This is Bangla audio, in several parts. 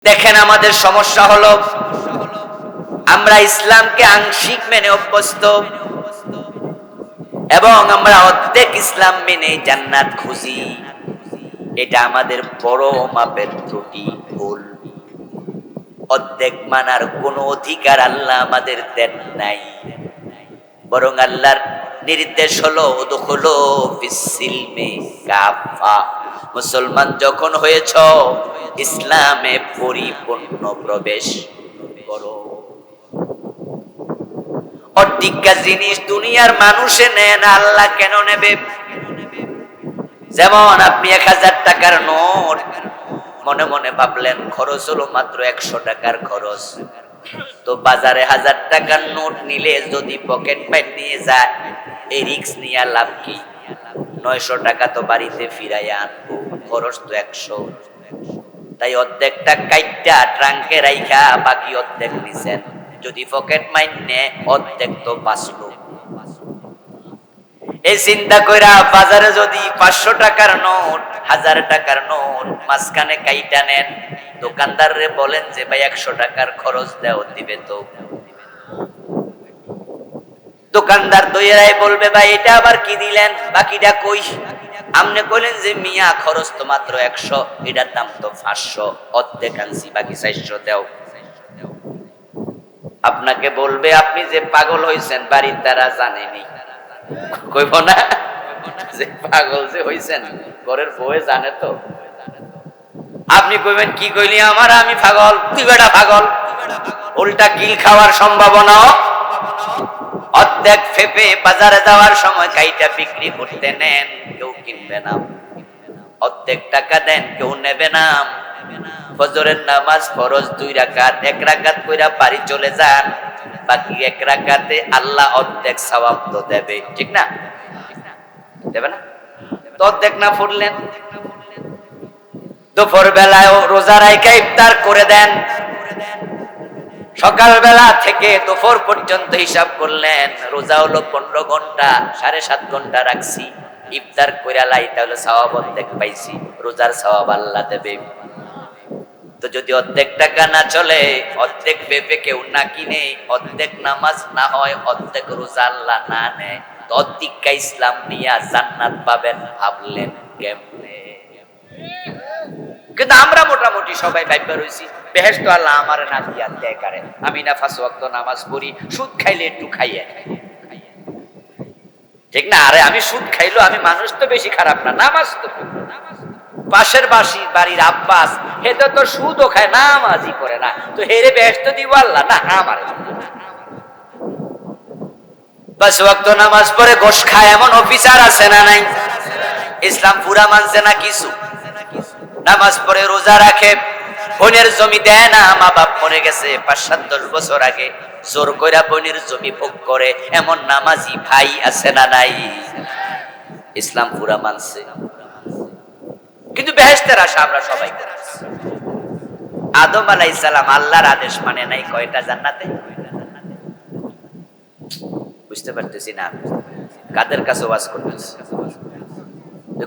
দেখেন আমাদের সমস্যা হলো আমরা ইসলামকে আংশিক মেনে অভ্যস্ত এবং আমরা অর্ধেক ইসলাম মেনে জান্নাত খুঁজি। এটা আমাদের বড় মাপের ত্রুটি, ভুল। অর্ধেক মানার কোনো অধিকার আল্লাহ আমাদের দেন নাই, বরং আল্লাহর নির্দেশ হলো উদখুলু ফিস-সিলমি কাফা, মুসলমান যখন হয়েছ ইসলামে পরিপূর্ণ প্রবেশ করো। অর্ধেকটা জিনিস দুনিয়ার মানুষে নেন, আল্লাহ কেন নেবে? যেমন আপনি 1000 টাকার নোট মনে মনে ভাবলেন খরচ হলো মাত্র 100 টাকার খরচ, তো বাজারে 1000 টাকার নোট নিলে যদি পকেট মার নিয়ে যায়, এই রিস্ক নিয়ে লাভ কি? 900 টাকা তো বাড়িতে ফিরাইয়া আনবো, খরচ তো 100। তাই অর্ধেকটা কাইটটা ট্রাঙ্কে রাইখা বাকি অর্ধেক নিছেন, যদি পকেট মাইন নে অর্ধেক তো বাঁচলো। এই চিন্তা কইরা বাজারে যদি 500 টাকার নোট 1000 টাকার নোট মাঝখানে কাইটা নেন, দোকানদার রে বলেন যে ভাই 100 টাকার খরচ দেও, দিবে তো? দোকানদার দইরাই বলবে ভাই এটা আবার কি দিলেন, বাকিটা কই? আপনি কইলেন যে মিয়া খরচ তো মাত্র 100, এটার দাম তো 500, অর্ধেক আনছি বাকি 400 দেও। আপনাকে বলবে আপনি যে পাগল হইছেন বাড়ির তারা জানেনি। কইব না যে পাগল যে হইছেন ঘরের বউয়ে জানে তো? আপনি কইবেন কি কইলি আমার, আমি পাগল, তুই বেটা পাগল। উল্টা কিল খাওয়ার সম্ভাবনাও। অর্ধেক ফেপে বাজারে যাওয়ার সময় কাইটা বিক্রি করতে নেন, কেউ কিনবে না। অর্ধেক টাকা দেন, কেউ নেবে না। ফজরের নামাজ ফরজ 2 রাকাত, 1 রাকাত কইরা বাড়ি চলে যান, বাকি 1 রাকাতে আল্লাহ অর্ধেক সওয়াব তো দেবে, ঠিক না? দেবে না? তো অর্ধেক না পড়লেন, দুপুর বেলায় রোজা রাইখা ইফতার করে দেন, সকাল বেলা থেকে দুপুর পর্যন্ত হিসাব করলেন রোজা হলো 15 ঘন্টা, 7.5 ঘন্টা রাখছি, ইফতার কইরা লাই তাহলে সওয়াব অর্ধেক পাইছি, রোজার সওয়াব আল্লাহ দেবে। তো যদি অর্ধেক টাকা না চলে, অর্ধেক পেঁপে কেউ না কিনে, অর্ধেক নামাজ না হয়, অর্ধেক রোজা আল্লাহ না নেয়, তো অর্ধেকটা ইসলাম নিয়ে জান্নাত পাবেন ভাবলেন কেমনে? কিন্তু আমরা মোটামুটি সবাই ভাইবা রইছি বেহেশত আল্লাহ আমারে না দিয়া দেয় কারে, আমি না 5 ওয়াক্ত নামাজ পড়ি, সুদ খাইলে একটু খাইয়ে, ঠিক না? আরে আমি সুদ খাইলো, আমি মানুষ তো বেশি খারাপ না, নামাজ তো পাশের বাড়ির আব্বাস হেতে তো সুদও খায়, নামাজই করে না, তো হেরে বেহেশত দিব আল্লাহ? না, আমারে 5 ওয়াক্ত নামাজ পড়ে ঘোষ খায় এমন অফিসার আছে না নাই? ইসলাম পুরা মানছে না কিছু? নামাজ পড়ে রোজা রাখে, বোনের জমি দেয় না, মা বাপ মরে গেছে 5-7-10 বছর আগে, জোর কইরা বোনের জমি ভোগ করে এমন নামাজি ভাই আছে না নাই? ইসলাম পুরা মানছে, কিন্তু বেহেশতের আশা আমরা সবাই করছি। আদম আলাইহিস সালাম আল্লাহর আদেশ মানে নাই, কয়টা জান্নাতে? বুঝতে পারতেছি না কাদের কাছে ওয়াজ করতেছি।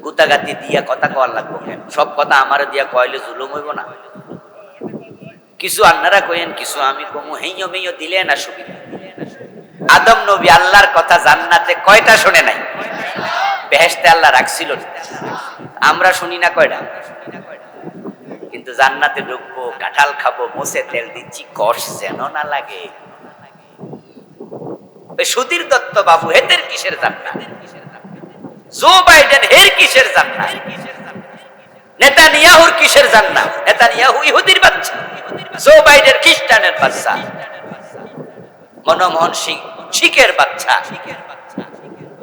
গুতাগাতি দিয়া কথা কওয়ার লাগবো কেন? সব কথা আমারে দিয়া কইলে জুলুম হইব না? কিছু আপনারা কইেন, কিছু আমি কমু, হেইও মেইও দিলে না সুবিধা। আদম নবী আল্লাহর কথা জান্নাতে কয়টা শুনে নাই? বেহেশতে আল্লাহ রাখছিল, আমরা শুনি না কয়টা? কিন্তু জান্নাতে ঢুকবো, কাঁঠাল খাবো, মোছে তেল দিচ্ছি, কষ্ট যেন না লাগে। সুধীর দত্ত বাবু হেতের কিসের জান্নাত? জো বাইডেন হের কিসের জান্নাত? নেতানিয়াহুর কিসের জান্নাত? নেতানিয়াহু ইহুদির বাচ্চা, জো বাইডেন খ্রিস্টানের বাচ্চা, মনমোহন সিং শিখের বাচ্চা,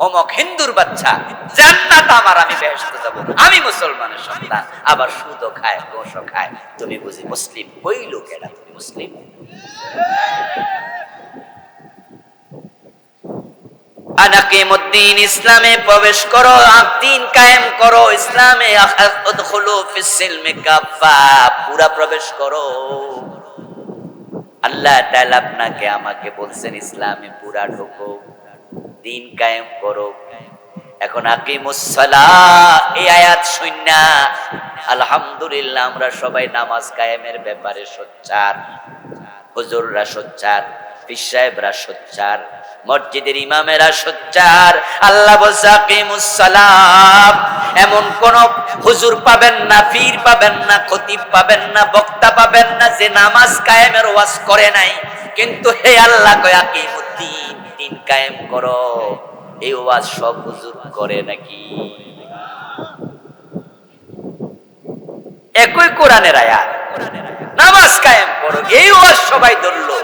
অমক হিন্দুর বাচ্চা। জান্নাত আমার, আমি বেহেশতে যাব, আমি মুসলমানের সন্তান, আবার সুদও খায়, ঘোষও খায়। তুমি বুঝি মুসলিম হইল কেডা? তুমি মুসলিম? আনাকিমুদ্দিন, ইসলামে প্রবেশ করো, দ্বীন কায়েম করো, ইসলামে উদখুলু ফিস-সিলমি কাফা, পুরা প্রবেশ করো। আল্লাহ তাআলা আপনাকে আমাকে বলছেন ইসলামে পুরা ঢোকো, দ্বীন কায়েম করো। এখন আকিমুস সালাহ এই আয়াত শুননা আলহামদুলিল্লাহ আমরা সবাই নামাজ কায়েমের ব্যাপারে সোচ্চার, হুজুররা সোচ্চার, পীর সাহেবরা সোচ্চার, মসজিদের ইমামেরা সোচ্চার। আল্লাহ বলছে আকিমুস সালাহ। এমন কোন হুজুর পাবেন না, পীর পাবেন না, খতিব পাবেন না, বক্তা পাবেন না যে নামাজ কায়েমের ওয়াজ করে নাই, কিন্তু হে আল্লাহ কয় আকিমুদ্দিন, দিন কায়েম করো, এই ওয়াজ সব হুজুর করে নাকি? একই কোরআনের আয়াত, নামাজ কায়েম করো, এই ওয়াজ সবাই ধরলো।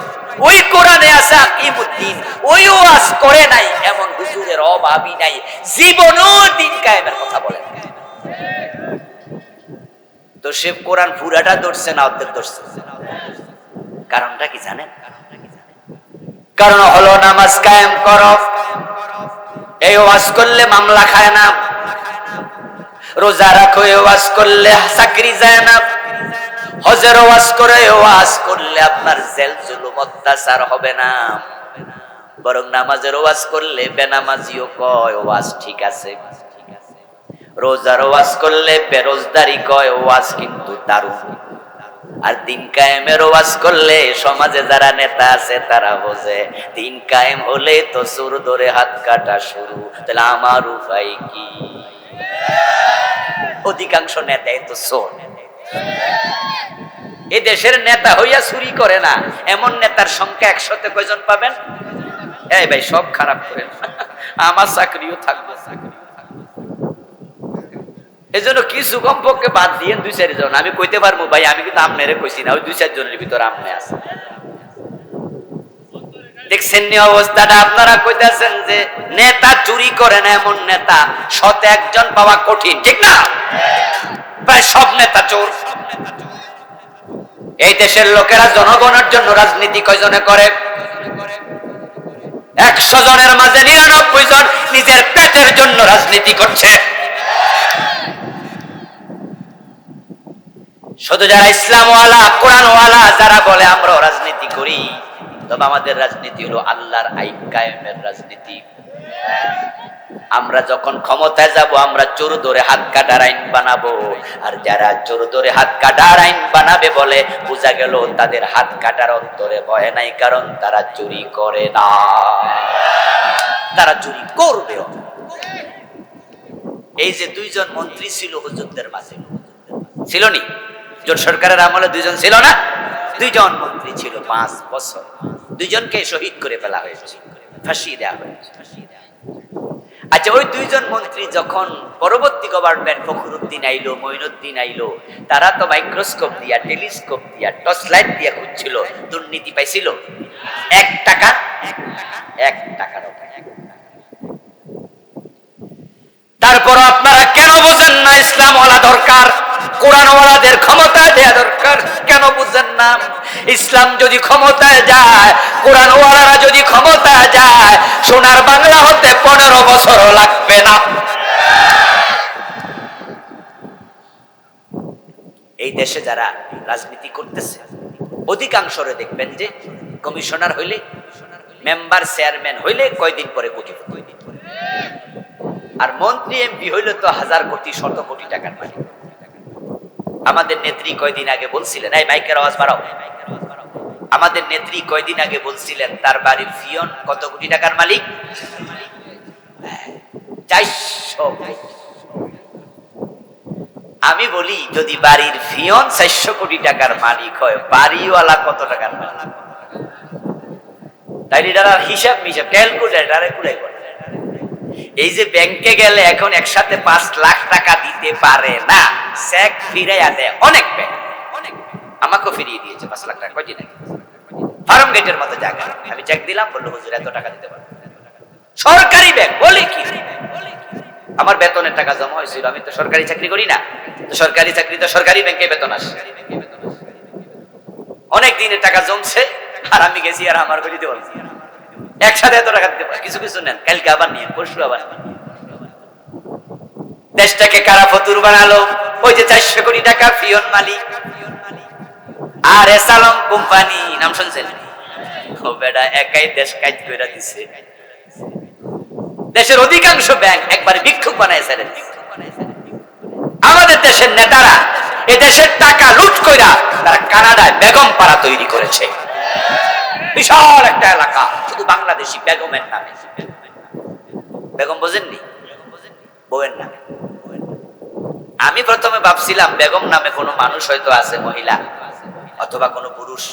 ওই কোরআনে আছে আকিমুদ্দিন, ওই ওয়াজ করে নাই এমন হুজুরের অভাবই নাই, জীবনও দিন কায়েমের কথা বলেন। তো সে কোরআন পুরাটা ধরছে না অর্ধেক ধরছে? কারণটা কি জানেন? কারণ হলো নামাজ কায়েম করো, এই ওয়াজ করলে মামলা খায় না। রোজা রাখো, এই ওয়াজ করলে চাকরি যায় না। হজের ওয়াজ করে ওয়াজ করলে আপনার জেল জুলুম অত্যাচার হবে না। বরং নামাজের ওয়াজ করলে বেনামাজিও কয় ওয়াজ ঠিক আছে। রোজার ওয়াজ করলে বেরোজগারি কয় ওয়াজ কিন্তু দারুণ। আর দিন কায়েমের ওয়াজ করলে সমাজে যারা নেতা আছে তারা বোঝে দিন কায়েম হলে তো সুর ধরে হাত কাটা শুরু, তাহলে আমার উপায় কি? অধিকাংশ নেতাই তো চোর। এই দেশের নেতা হইয়া চুরি করে না এমন নেতার সংখ্যা 100-তে কয়জন পাবেন? এই ভাই সব খারাপ করেন, আমার চাকরিও থাকবে। এই জন্য কিছু কমপক্ষে বাদ দিয়ে 2-4 জন আমি কইতে পারবো ভাই, আমি কিন্তু আমনেরে কইছি না, ওই 2-4 জনের ভিতরে আমনে আছে। দেখছেন নি অবস্থাটা? আপনারা কইতেছেন যে নেতা চুরি করে না এমন নেতা 100-তে 1 জন পাওয়া কঠিন, ঠিক না? প্রায় সব নেতা চোর। এই দেশের লোকেরা জনগণের জন্য রাজনীতি কয়জনে করে? 100 জনের মাঝে 99 জন নিজের পেটের জন্য রাজনীতি করছে। শুধু যারা ইসলামওয়ালা, কোরআনওয়ালা যারা বলে আমরা রাজনীতি করি, তবে আমাদের রাজনীতি হলো আল্লাহর আইন কায়েমের রাজনীতি। আমরা যখন ক্ষমতায় যাব আমরা চোর ধরে হাত কাটার আইন বানাবো। আর যারা চোর ধরে হাত কাটার আইন বানাবে বলে বোঝা গেল তাদের হাত কাটার অন্তরে ভয় নাই, কারণ তারা চুরি করে না, তারা চুরি করবেও। এই যে 2 জন মন্ত্রী ছিল হুজুরদের মাঝে, ছিল নি? জোট সরকারের আমলে 2 জন ছিল না? 2 জন মন্ত্রী ছিল 5 বছর। 2 জনকে শহীদ করে ফেলা হয়েছে, ফাঁসি দেওয়া হয়েছে। আচ্ছা, ওই 2 জন মন্ত্রী যখন পরবর্তী গভর্নমেন্ট ফখরুদ্দিন আইলো, মঈনুদ্দিন আইলো, তারা তো মাইক্রোস্কোপ দিয়া, টেলিস্কোপ দিয়া, টর্চ লাইট দিয়া খুঁজছিল, দুর্নীতি পাইছিল 1 টাকা? 1 টাকারও পায়। তারপর আপনারা কেন বুঝেন না ইসলামওয়ালা দরকার, কোরআনওয়ালাদের ক্ষমতায় দেয়া দরকার? কেন বুঝেন না? ইসলাম যদি ক্ষমতায় যায়, কোরআনওয়ালারা যদি ক্ষমতায় যায়, সোনার বাংলা হতে 15 বছরও লাগবে না। এই দেশে যারা রাজনীতি করতেছে অধিকাংশরে দেখবেন যে কমিশনার হইলে, মেম্বার, চেয়ারম্যান হইলে কয়দিন পরে কোটিপতি, আর মন্ত্রী এমপি হইলে তো 1000 কোটি 100 কোটি টাকার মালিক। আমাদের নেত্রী কয়দিন আগে বলছিলেন, এই মাইকের আওয়াজ বাড়াও, আমাদের নেত্রী কয়দিন আগে বলছিলেন তার বাড়ির ফিয়ন কত কোটি টাকার মালিক? 400। আমি বলি যদি বাড়ির ফিয়ন 400 কোটি টাকার মালিক হয়, বাড়িওয়ালা কত টাকার মালিক? তাইলে এটার হিসাব মিসাব ক্যালকুলেটারে কুলাই করে। এই যে ব্যাংকে গেলে এখন একসাথে 5 লাখ টাকা দিতে পারে না, চেক ফিরাইয়া দেয় অনেক ব্যাংক। আমাকেও ফিরিয়ে দিয়েছে 5 লাখ টাকা কয়দিন আগে, ফার্ম গেটের মতো জায়গা। আমি চেক দিলাম, বললো হুজুর এত টাকা দিতে পারবো। সরকারি ব্যাংক বলে কি? আমার বেতনের টাকা জমা হয়েছিল, আমি তো সরকারি চাকরি করি না, তো সরকারি চাকরি তো সরকারি ব্যাংকে বেতন আসে। অনেক দিনের টাকা জমছে, আর আমি গেছি আর আমার করে দিতে বলছি একসাথে এত টাকা দিতে পারে। কিছু কিছু নেন, কালকে আবার নিয়ে, পরশু আবার। দেশটাকে কারা ফতুর বানালো? ওই যে 400 কোটি টাকা ফিয়ন মালিক আর এসালম কোম্পানি, নাম শুনছেন? ও বেটা একাই দেশ কাজ করে দিছে। দেশের অধিকাংশ ব্যাংক একবার ভিক্ষুক বানায় ছেড়ে দিছে। আমাদের দেশের নেতারা এ দেশের টাকা লুট কইরা তারা কানাডায় বেগম পাড়া তৈরি করেছে, বিশাল একটা এলাকা শুধু বাংলাদেশি বেগমের নামে। বেগম বোঝেননি? বউয়ের নামে। আমি প্রথমে ভাবছিলাম বেগম নামে কোনো মানুষ হয়তো আছে, মহিলা অথবা কোনো পুরুষ,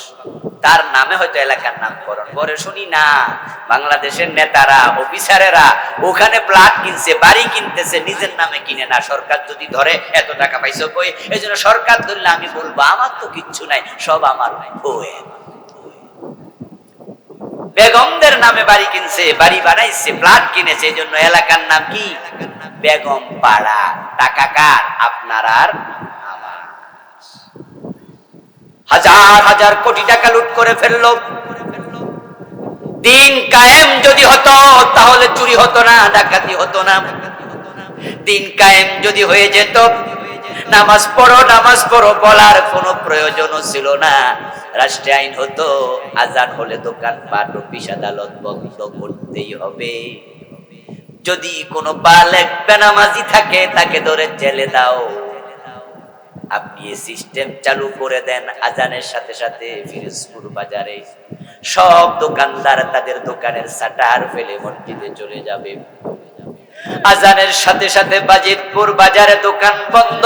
তার নামে হয়তো এলাকার নামকরণ। পরে শুনি না, বাংলাদেশের নেতারা অফিসারেরা ওখানে প্লট কিনছে, বাড়ি কিনতেছে, নিজের নামে কিনে না। সরকার যদি ধরে এত টাকা পাইছো কই, এই জন্য সরকার ধরলে আমি বলবো আমার তো কিচ্ছু নাই, সব আমার বউয়ের। বেগমদের নামে বাড়ি কিনছে, বাড়ি বানাইছে, প্লট কিনেছে, এই জন্য এলাকার নাম কি? বেগম পাড়া। টাকা কার? আপনার আর আমার। হাজার হাজার কোটি টাকা লুট করে ফেললো। দিন কায়েম যদি হতো তাহলে চুরি হতো না, ডাকাতি হতো না। দিন কায়েম যদি হয়ে যেত, নামাজ পড়ো বলার কোনো প্রয়োজনও ছিল না। রাষ্ট্রে আইন হতো, আজান হলে দোকানপাট অফিস আদালত বন্ধ করতেই হবে। যদি কোনো বালেগ বেনামাজি থাকে তাকে ধরে জেলে দাও। আপনি এই সিস্টেম চালু করে দেন, আজানের সাথে সাথে ফিরোজপুর বাজারে সব দোকানদার তাদের দোকানের শাটার ফেলে মসজিদে চলে যাবে। আজানের সাথে সাথে বাজিতপুর বাজারে দোকান বন্ধ,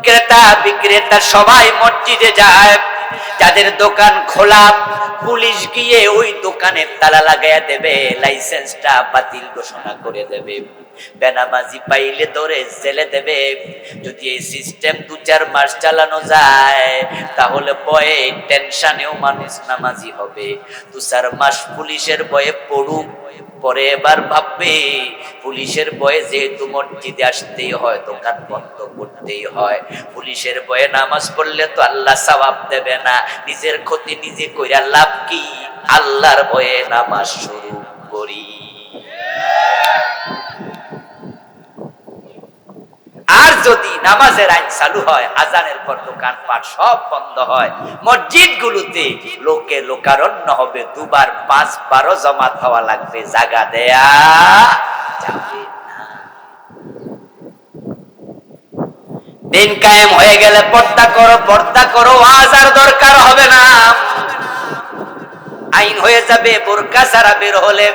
ক্রেতা বিক্রেতা সবাই মসজিদে যায়। যাদের দোকান খোলা, পুলিশ গিয়ে ওই দোকানের তালা লাগাইয়া দেবে, লাইসেন্সটা বাতিল ঘোষণা করে দেবে। বেনামাজি পাইলে ধরে জেলে দেবে। যদি এই সিস্টেম 2-4 মাস চালানো যায় তাহলে ভয়ে টেনশনেও মানুষ নামাজি হবে। 2-4 মাস পুলিশের ভয়ে পড়ুক, পরে এবার ভাববে পুলিশের ভয়ে যেহেতু মসজিদে আসতেই হয়, দোকান বন্ধ করতেই হয়, পুলিশের ভয়ে নামাজ পড়লে তো আল্লাহ সওয়াব দেবে না, নিজের ক্ষতি নিজে কইরা লাভ কি? আল্লাহর ভয়ে নামাজ শুরু করি। আর যদি নামাজের আইন চালু হয়, আজানের পর দোকানপাট সব বন্ধ হয়, মসজিদগুলোতে লোকে লোকারণ্য হবে, 2বার 5বারও জমাত হওয়া লাগবে, জায়গা দেয়া যাবে না। দিন কায়েম হয়ে গেলে পর্দা করো, ওয়াজ আর দরকার হবে না। আইন হয়ে যাবে বোরকা ছাড়া বের হলে,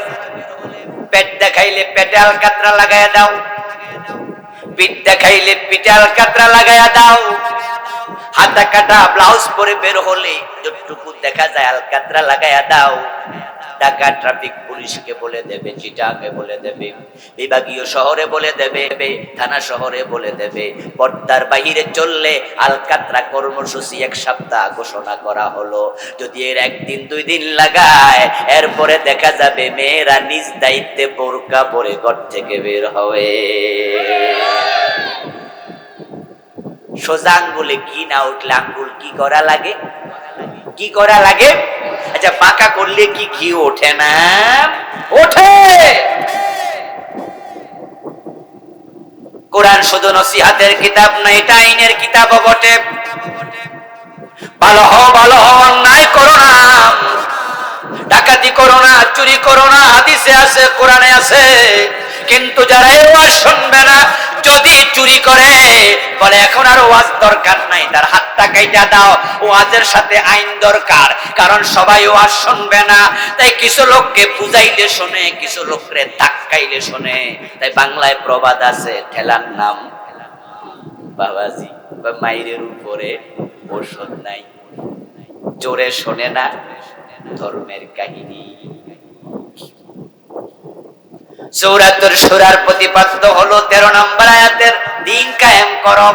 পেট দেখাইলে পেটে আলকাতরা লাগাইয়া দাও, পিঠ দেখাইলে পিঠে আলকাতরা লাগাইয়া দাও, হাতা কাটা ব্লাউজ পরে বের হলে যতটুকু দেখা যায় আলকাতরা লাগাইয়া দাও। ঢাকা ট্রাফিক পুলিশকে বলে দেবে, চিটাকে বলে দেবে, বিভাগীয় শহরে বলে দেবে, থানা শহরে বলে দেবে, পর্দার বাহিরে চললে আলকাতরা কর্মসূচি 1 সপ্তাহ ঘোষণা করা হলো। যদি এর 1 দিন 2 দিন লাগায়, এরপরে দেখা যাবে মেয়েরা নিজ দায়িত্বে বোরকা পরে ঘর থেকে বের হবে। সোজা আঙ্গুলে ঘি না উঠলে আঙ্গুল কি করা লাগে? কি করা লাগে? আচ্ছা, বাঁকা করলে কি ঘি ওঠে না? ওঠে। কোরআন শুধু নসিহতের কিতাব না, এটা আইনের কিতাবও বটে। ভালো হও, অন্যায় করো না, ডাকাতি করো না, চুরি করো না, হাদিসে আছে, কোরআনে আছে। কিন্তু যারা এই ওয়াজ শুনবে না, যদি চুরি করে বলে এখন আর ওয়াজ দরকার নাই, তার হাতটা কাইটা দাও, ওয়াজের সাথে আইন দরকার। কারণ সবাই ওয়াজ শুনবে না, তাই কিছু লোককে বুঝাইলে শোনে, কিছু লোকরে ধাক্কাইলে শোনে। তাই বাংলায় প্রবাদ আছে, ঠেলার নাম বাবাজি, বা মাইরের উপরে ওষুধ নাই। জোরে শোনে না ধর্মের কাহিনী। ৭৪ সূরার প্রতিপাদ্য হলো 13 নম্বর আয়াতের, দিন কায়েম করো।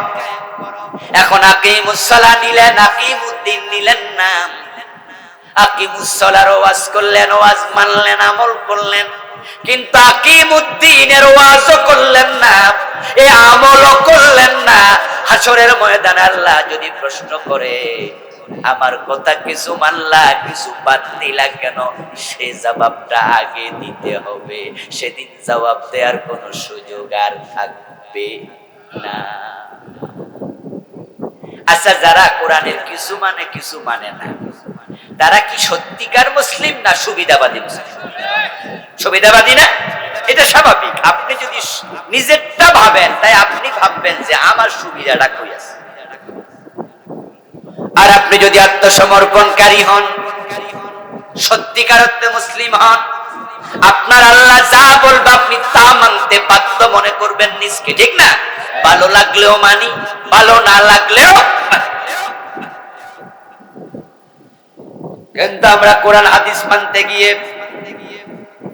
এখন আকিমুস সালাহ নিলেন, আকিমুদ্দিন নিলেন না। আকিমুস সালাহর ওয়াজ করলেন, ওয়াজ মানলেন, আমল করলেন, কিন্তু আকিমুদ্দিনের ওয়াজও করলেন না, এই আমলও করলেন না। হাসরের ময়দানে আল্লাহ যদি প্রশ্ন করে, আমার কথা কিছু মানলা, কিছু বাদ দিলা কেন, সে জবাবটা আগে দিতে হবে। সেদিন জবাব দেওয়ার কোন সুযোগ আর থাকবে না। আচ্ছা, যারা কোরআনের কিছু মানে কিছু মানে না, তারা কি সত্যিকার মুসলিম না সুবিধাবাদী মুসলিম? সুবিধাবাদী না? এটা স্বাভাবিক। আপনি যদি নিজেরটা ভাবেন, তাই আপনি ভাববেন যে আমার সুবিধাটা কই আছে। আর আপনি যদি আত্মসমর্পণকারী হন, সত্যিকার অর্থে মুসলিম হন, আপনার আল্লাহ যা বলবে আপনি তা মানতে বাধ্য মনে করবেন নিজকে, ঠিক না? ভালো লাগলেও মানি, ভালো না লাগলেও। কিন্তু আমরা কোরআন হাদিস মানতে গিয়ে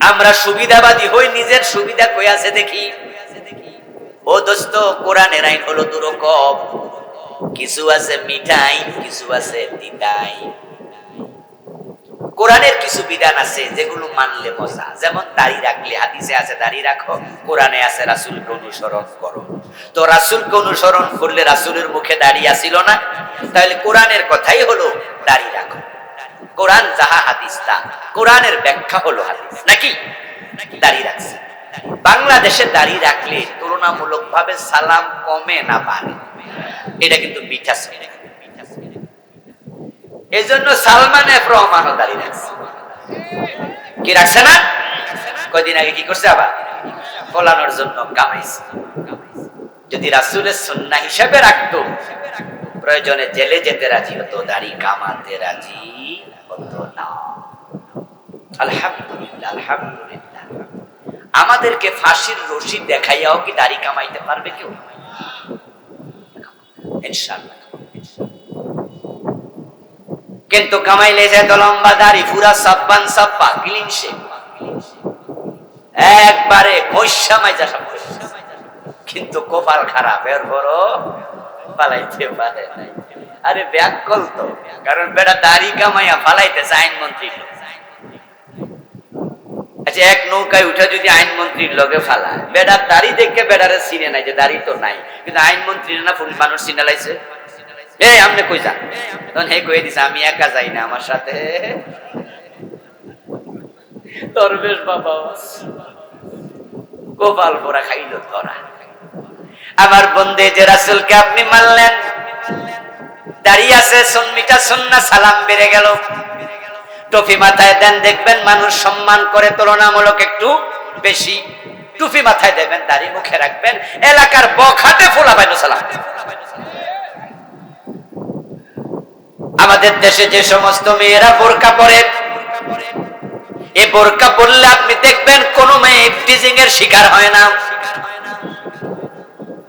আমরা সুবিধাবাদী হই, নিজের সুবিধা কই আছে দেখি। ও দোস্ত, কোরআনের আইন হলো দুরকম, কিছু আছে মিঠাই, কিছু আছে তিতাই। কোরআনের কিছু বিধান আছে যেগুলো মানলে মজা, যেমন দাড়ি রাখলে, হাদিসে আছে দাড়ি রাখো, কোরআনে আছে রাসূলকে অনুসরণ করো। তো রাসূলকে অনুসরণ করলে রাসূলের মুখে দাড়ি আসিল না, তাহলে কোরআনের কথাই হলো দাড়ি রাখো। কোরআন যাহা হাদিস তা, কোরআনের ব্যাখ্যা হলো হাদিস, নাকি? দাড়ি রাখছে, বাংলাদেশে দাড়ি রাখলে তুলনামূলকভাবে সালাম কমে না বাড়ে, এটা কিন্তু মিঠা ছেলে। এই জন্য সালমান এফ রহমানও দাড়ি রাখছে। কি রাখছে না? কয়দিন আগে কি করছে, আবার ফলানোর জন্য কামাইছে। যদি রাসূলের সুন্নাহ হিসাবে রাখতো, প্রয়োজনে জেলে যেতে রাজি হতো, দাড়ি কামাতে রাজি হতো না। আলহামদুলিল্লাহ, আলহামদুলিল্লাহ। আমাদেরকে ফাঁসির রশি দেখাইয়াও কি দাড়ি কামাইতে পারবে কেউ? ইনশাআল্লাহ। কিন্তু কামাইলে যে লম্বা দাড়ি, পুরা সাব্বান সাব্বা ক্লিন শেভ, একবারে বৈশা মাইজা সব, কিন্তু কপাল খারাপ, এর বড় পালাইতে পারে নাই। আরে ব্যাককল তো, কারণ বেটা দাড়ি কামাইয়া পালাইতেছে আইনমন্ত্রীর লোক। আচ্ছা, এক নৌকায় উঠে যদি আইনমন্ত্রীর লগে ফালায়, বেটার দাড়ি দেখে বেটারে চিনে নাই, যে দাড়ি তো নাই, কিন্তু আইনমন্ত্রীর না মানুষ চিনে লাইছে। এই আপনি কই যান? তখন হে কয়ে দিছে, আমি একা যাই না, আমার সাথে দরবেশ বাবা। গোপাল পোড়া খাইল ধরা। আমার বন্দে যে রাসূলকে আপনি মানলেন, দাঁড়িয়ে আছে, সুন্নিটা সুন্নাহ, সালাম বেড়ে গেল, টুপি মাথায় দেন, দেখবেন মানুষ সম্মান করে তুলনামূলক একটু বেশি। টুপি মাথায় দেবেন, দাড়ি মুখে রাখবেন, এলাকার বখাটে ফোলা বাইন সালাম। আমাদের দেশে যে সমস্ত মেয়েরা বোরকা পরে, এই বোরকা পরলে আপনি দেখবেন কোন মেয়ে টিজিং এর শিকার হয় না।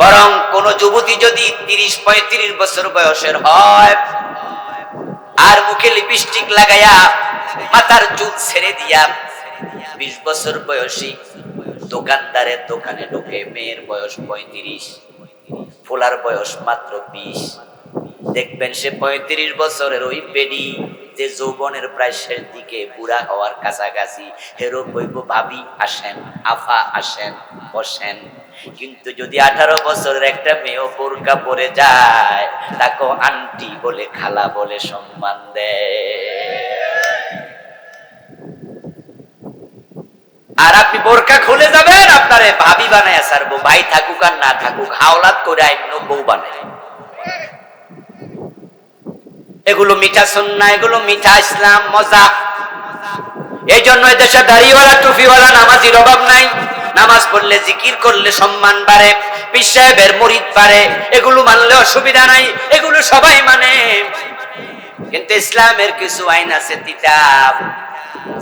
বরং কোন যুবতী যদি 30-35 বছর বয়সের হয়, আর মুখে লিপস্টিক লাগাইয়া মাথার চুল ছেড়ে দিয়া 20 বছর বয়সী দোকানদারের দোকানে ঢোকে, মেয়ের বয়স 35, ফোলার বয়স মাত্র 20, দেখবেন সে 35 বছরের ওই বেডি, যে যৌবনের প্রায় শেষ দিকে, বুড়া হওয়ার কাছাকাছি, হেরো বইব ভাবি আসেন, আফা আসেন, বসেন। কিন্তু যদি 18 বছরের একটা মেয়ে বোরকা পরে যায়, তাকে আন্টি বলে, খালা বলে সম্মান দেয়। আর আপনি বোরকা খুলে যাবেন, আপনারে ভাবি বানায় ছাড়বো, ভাই থাকুক আর না থাকুক, হাওলাত করে আইন বউ বানায়। এগুলো মিঠা সুন্নাহ, এগুলো মিঠা ইসলাম, মজা। এই জন্য দেশে দাড়িওয়ালা টুপিওয়ালা নামাজির অভাব নাই। নামাজ পড়লে, জিকির করলে সম্মান বাড়ে, পীর সাহেবের মুরিদ বাড়ে, এগুলো মানলে অসুবিধা নাই, এগুলো সবাই মানে। কিন্তু ইসলামের কিছু আইন আছে তিতা,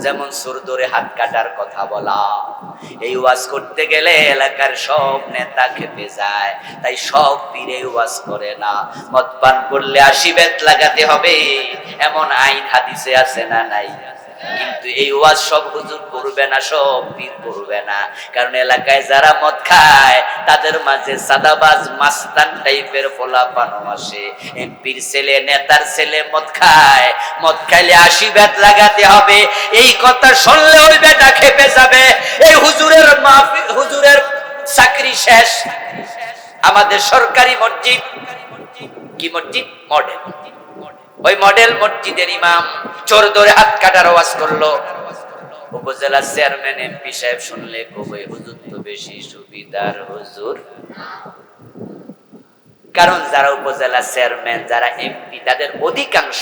যেমন সুর ধরে হাত কাটার কথা বলা। এই ওয়াজ করতে গেলে এলাকার সব নেতা খেপে যায়, তাই সব পীরে ওয়াজ করে না। মদ পান করলে 80 বেত লাগাতে হবে, এমন আইন হাদিসে আছে না নাই? কিন্তু এই ওয়াজ সব হুজুর করবে না, সব পীর করবে না, কারণ এলাকায় যারা মদ খায় তাদের মাঝে সাদাবাজ মাস্তান টাইপের পোলাপানো আসে। এমপির ছেলে, নেতার ছেলে মদ খায়, মদ খাইলে 80 বেত লাগাতে হবে, এই কথা শুনলে ওই বেটা খেপে যাবে। এই হুজুরের মাহফিল, হুজুরের চাকরি শেষ। আমাদের সরকারি মসজিদ, কি মসজিদ? মডেল। ওই মডেল মসজিদের ইমাম চোর ধরে হাত কাটার ওয়াজ করলো। উপজেলা চেয়ারম্যান, এমপি সাহেব শুনলে কবে, হুজুর তো বেশি সুবিধার হুজুর। কারণ যারা উপজেলা চেয়ারম্যান, যারা এমপি, তাদের অধিকাংশ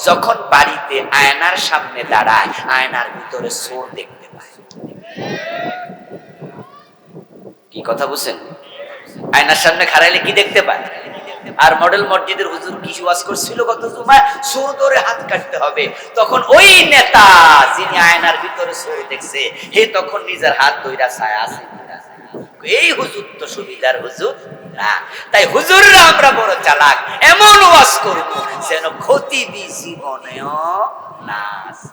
যখন বাড়িতে আয়নার সামনে দাঁড়ায়, আয়নার ভিতরে চোর দেখতে পায়। কি কথা বুঝছেন? আয়নার সামনে খাড়াইলে কি দেখতে পায়? আর মডেল মসজিদের হুজুর কি ওয়াজ করছিল গত জুমায়, সুর ধরে হাত কাটতে হবে। তখন ওই নেতা যিনি আয়নার ভিতরে সুর দেখছে, হে তখন নিজের হাত ধইরা ছায়া আছে। এই হুজুর তো সুবিধার হুজুর না। তাই হুজুররা আমরা বড় চালাক, এমন ওয়াজ করব যেন ক্ষতি বি জীবনেও না আসে।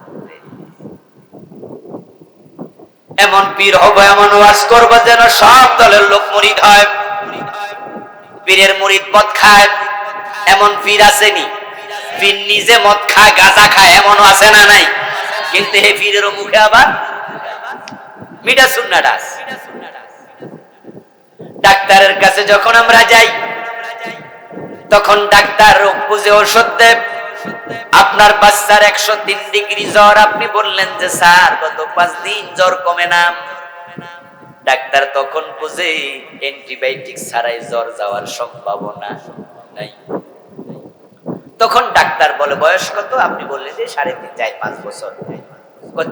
এমন পীর হব, এমন ওয়াজ করব যেন সব দলের লোক মুরিদ হয়। পীরের মুরিদ মদ খায়, এমন পীর আসেনি? পীর নিজে মদ খায়, গাঁজা খায়, এমনও আছে না নাই? কিন্তু হে পীরেরও মুখে আবার মিঠা সুন্নাহ ডাস। ডাক্তারের কাছে যখন আমরা যাই, তখন ডাক্তার রোগ বুঝে ওষুধ দেয়। আপনার বাচ্চার 103 ডিগ্রি জ্বর, আপনি বললেন যে স্যার গত 5 দিন জ্বর কমে না। ডাক্তার তখন বুঝে অ্যান্টিবায়োটিক ছাড়াই জ্বর যাওয়ার সম্ভাবনা নাই। তখন ডাক্তার বলে বয়স কত? আপনি বললেন যে 3.5-4 বছর।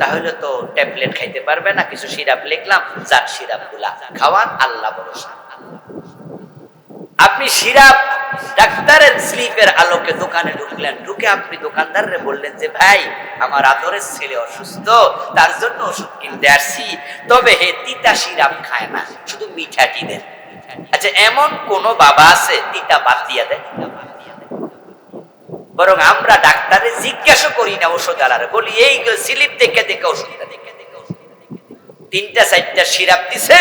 তাহলে তো ট্যাবলেট খাইতে পারবে না, কিছু সিরাপ লিখলাম, যার সিরাপ গুলা খাওয়ান, আল্লাহ ভরসা। আপনি সিরাপ ডাক্তারের স্লিপের আলোকে দোকানে ঢুকলেন, ঢুকে আপনি দোকানদাররে বললেন যে ভাই আমার আদরের ছেলে অসুস্থ, তার জন্য ওষুধ কিনতে আসছি, তবে হে তিতা সিরাপ খায় না, শুধু মিঠাটি দেন। আচ্ছা, এমন কোন বাবা আছে তিতা বাদ দিয়া দেয়? বরং আমরা ডাক্তারে জিজ্ঞাসা করি না, ওষুধ আলারে বলি এই স্লিপ দেখে দেখে ওষুধ দেন। 3-4টা সিরাপ দিছে,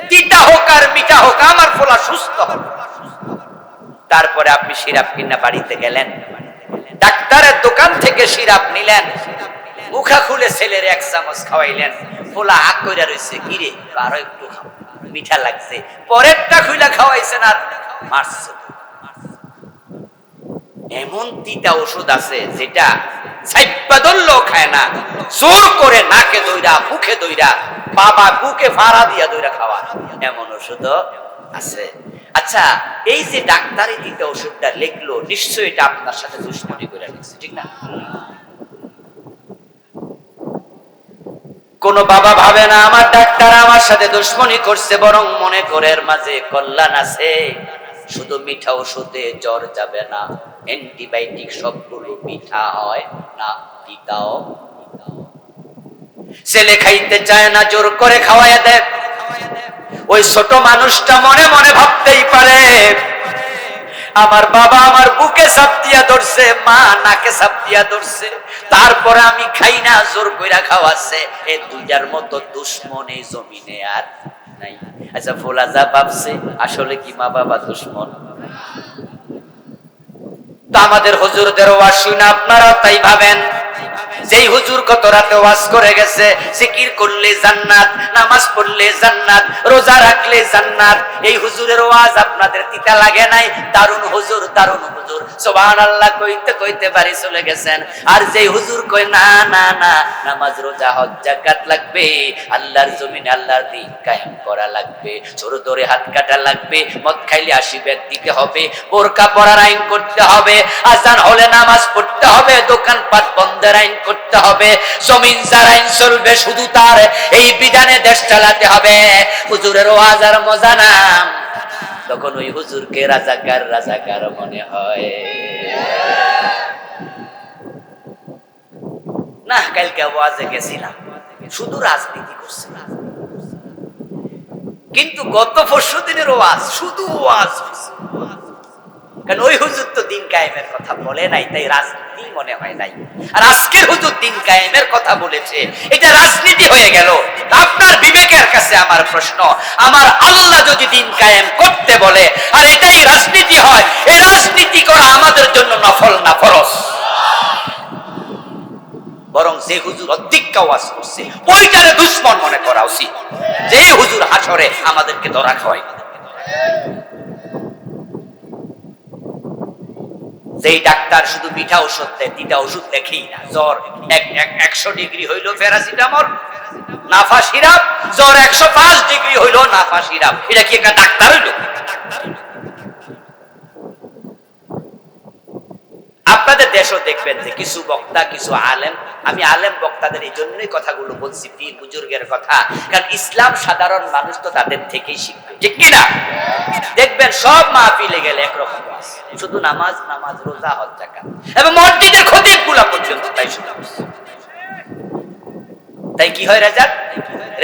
তিতা হোক আর মিঠা হোক, আমার ফোলা সুস্থ হবে। তারপরে আপনি সিরাপ কিনা বাড়িতে গেলেন, ডাক্তারের দোকান থেকে সিরাপ নিলেন, মুখা খুলে ছেলের 1 চামচ খাওয়াইলেন, ফোলা হাত কইরা রইছে, কিরে আরো একটু খাও, মিঠা লাগছে। পরেরটা খুইলা খাওয়াইছেন আর মারছে। এমন তিতা ওষুধ আছে যেটা ছাইপা ধরলেও খায় না, জোর করে নাকে দইরা, মুখে দইরা, বাবা বুকে ফাড়া দিয়া দইরা খাওয়া, এমন ওষুধও আছে। আচ্ছা, এই যে ডাক্তারি তিতা ওষুধটা লিখলো, নিশ্চয়ই এটা আপনার সাথে দুশ্মনী করে লিখছে, ঠিক না? কোন বাবা ভাবে না আমার ডাক্তার আমার সাথে দুশ্মনী করছে, বরং মনে করে এর মাঝে কল্যাণ আছে। শুধু মিঠা ওষুধে জ্বর যাবে না, অ্যান্টিবায়োটিক সবগুলো মিঠা হয় না, তিতাও। ছেলে খাইতে চায় না, জোর করে খাওয়াইয়া দেয়। ওই ছোট মানুষটা মনে মনে ভাবতেই পারে আমার বাবা আমার বুকে চাপ দিয়া ধরছে, মা নাকে চাপ দিয়া ধরছে, তারপরে আমি খাই না, জোর কইরা খাওয়াচ্ছে। এই দুইটার মতো দুশ্মন এই জমিনে আর নাই। আচ্ছা, ফোলা যা ভাবছে আসলে কি মা বাবা দুশ্মন? তো আমাদের হুজুরদের ওয়াজ শুনে আপনারা তাই ভাবেন, যেই হুজুর কত রাতে ওয়াজ করে গেছে, জিকির করলে জান্নাত, নামাজ পড়লে জান্নাত, রোজা রাখলে জান্নাত, এই হুজুরের ওয়াজ আপনাদের তিতা লাগে নাই? দারুন হুজুর, দারুন হুজুর, সুবহানাল্লাহ কইতে কইতে বাড়ি চলে গেছেন। আর যেই হুজুর কয় না না না, নামাজ রোজা হজ যাকাত লাগবে, আল্লাহর জমিনে আল্লাহর দ্বীন কায়েম করা লাগবে, চোর ধরে হাত কাটা লাগবে, মদ খাইলে 80 বেদ দিতে হবে, বোরকা পরার আইন করতে হবে, আজান হলে নামাজ পড়তে হবে, দোকানপাট বন্ধের আইন করতে হবে, জমিন যার আইন চলবে শুধু তার, এই বিধানে দেশ চালাতে হবে। হুজুরের ওয়াজ আর মজা না, তখন ওই হুজুরকে রাজাকার রাজাকার মনে হয় না। কালকে ওয়াজে গেছিলাম, শুধু রাজনীতি করছে না, কিন্তু গত 4 দিনের ওয়াজ শুধু ওয়াজ। কারণ ওই হুজুর তো দিন কায়েমের কথা বলে নাই, তাই রাজনীতি মনে হয় নাই। আর আজকের হুজুর দিন কায়েমের কথা বলেছে, এটা রাজনীতি হয়ে গেল। আপনার বিবেকের কাছে আমার প্রশ্ন, আমার আল্লাহ যদি দিন কায়েম করতে বলে আর এটাই রাজনীতি হয়, এই রাজনীতি করা আমাদের জন্য নফল না ফরজ? বরং যে হুজুর অধিক ওয়াজ করছে ওইটারে দুশ্মন মনে করা উচিত, যে হুজুর হাসরে আমাদেরকে ধরা খাওয়াই। যেই ডাক্তার শুধু মিঠা ওষুধ দেয়, তিতা ওষুধ দেখেই না। জ্বর 100 ডিগ্রি হইল প্যারাসিটামল, নাফা সিরাপ, জ্বর 105 ডিগ্রি হইল নাফা সিরাপ, এটা কি একটা ডাক্তার হইল? আপনাদের দেশও দেখবেন যে কিছু বক্তা, কিছু আলেম, আমি আলেম বক্তাদের এই জন্যই কথাগুলো বলছি, পীর বুজুর্গের কথা, কারণ ইসলাম সাধারণ মানুষ তো তাদের থেকেই শিখবে, ঠিক কিনা? দেখবেন সব মাহফিলে গেলে একরকম শুধু নামাজ নামাজ, রোজা, হজ, যাকাত, এবং মসজিদের খতিবগুলো পর্যন্ত তাই শুধু। তাই কি হয়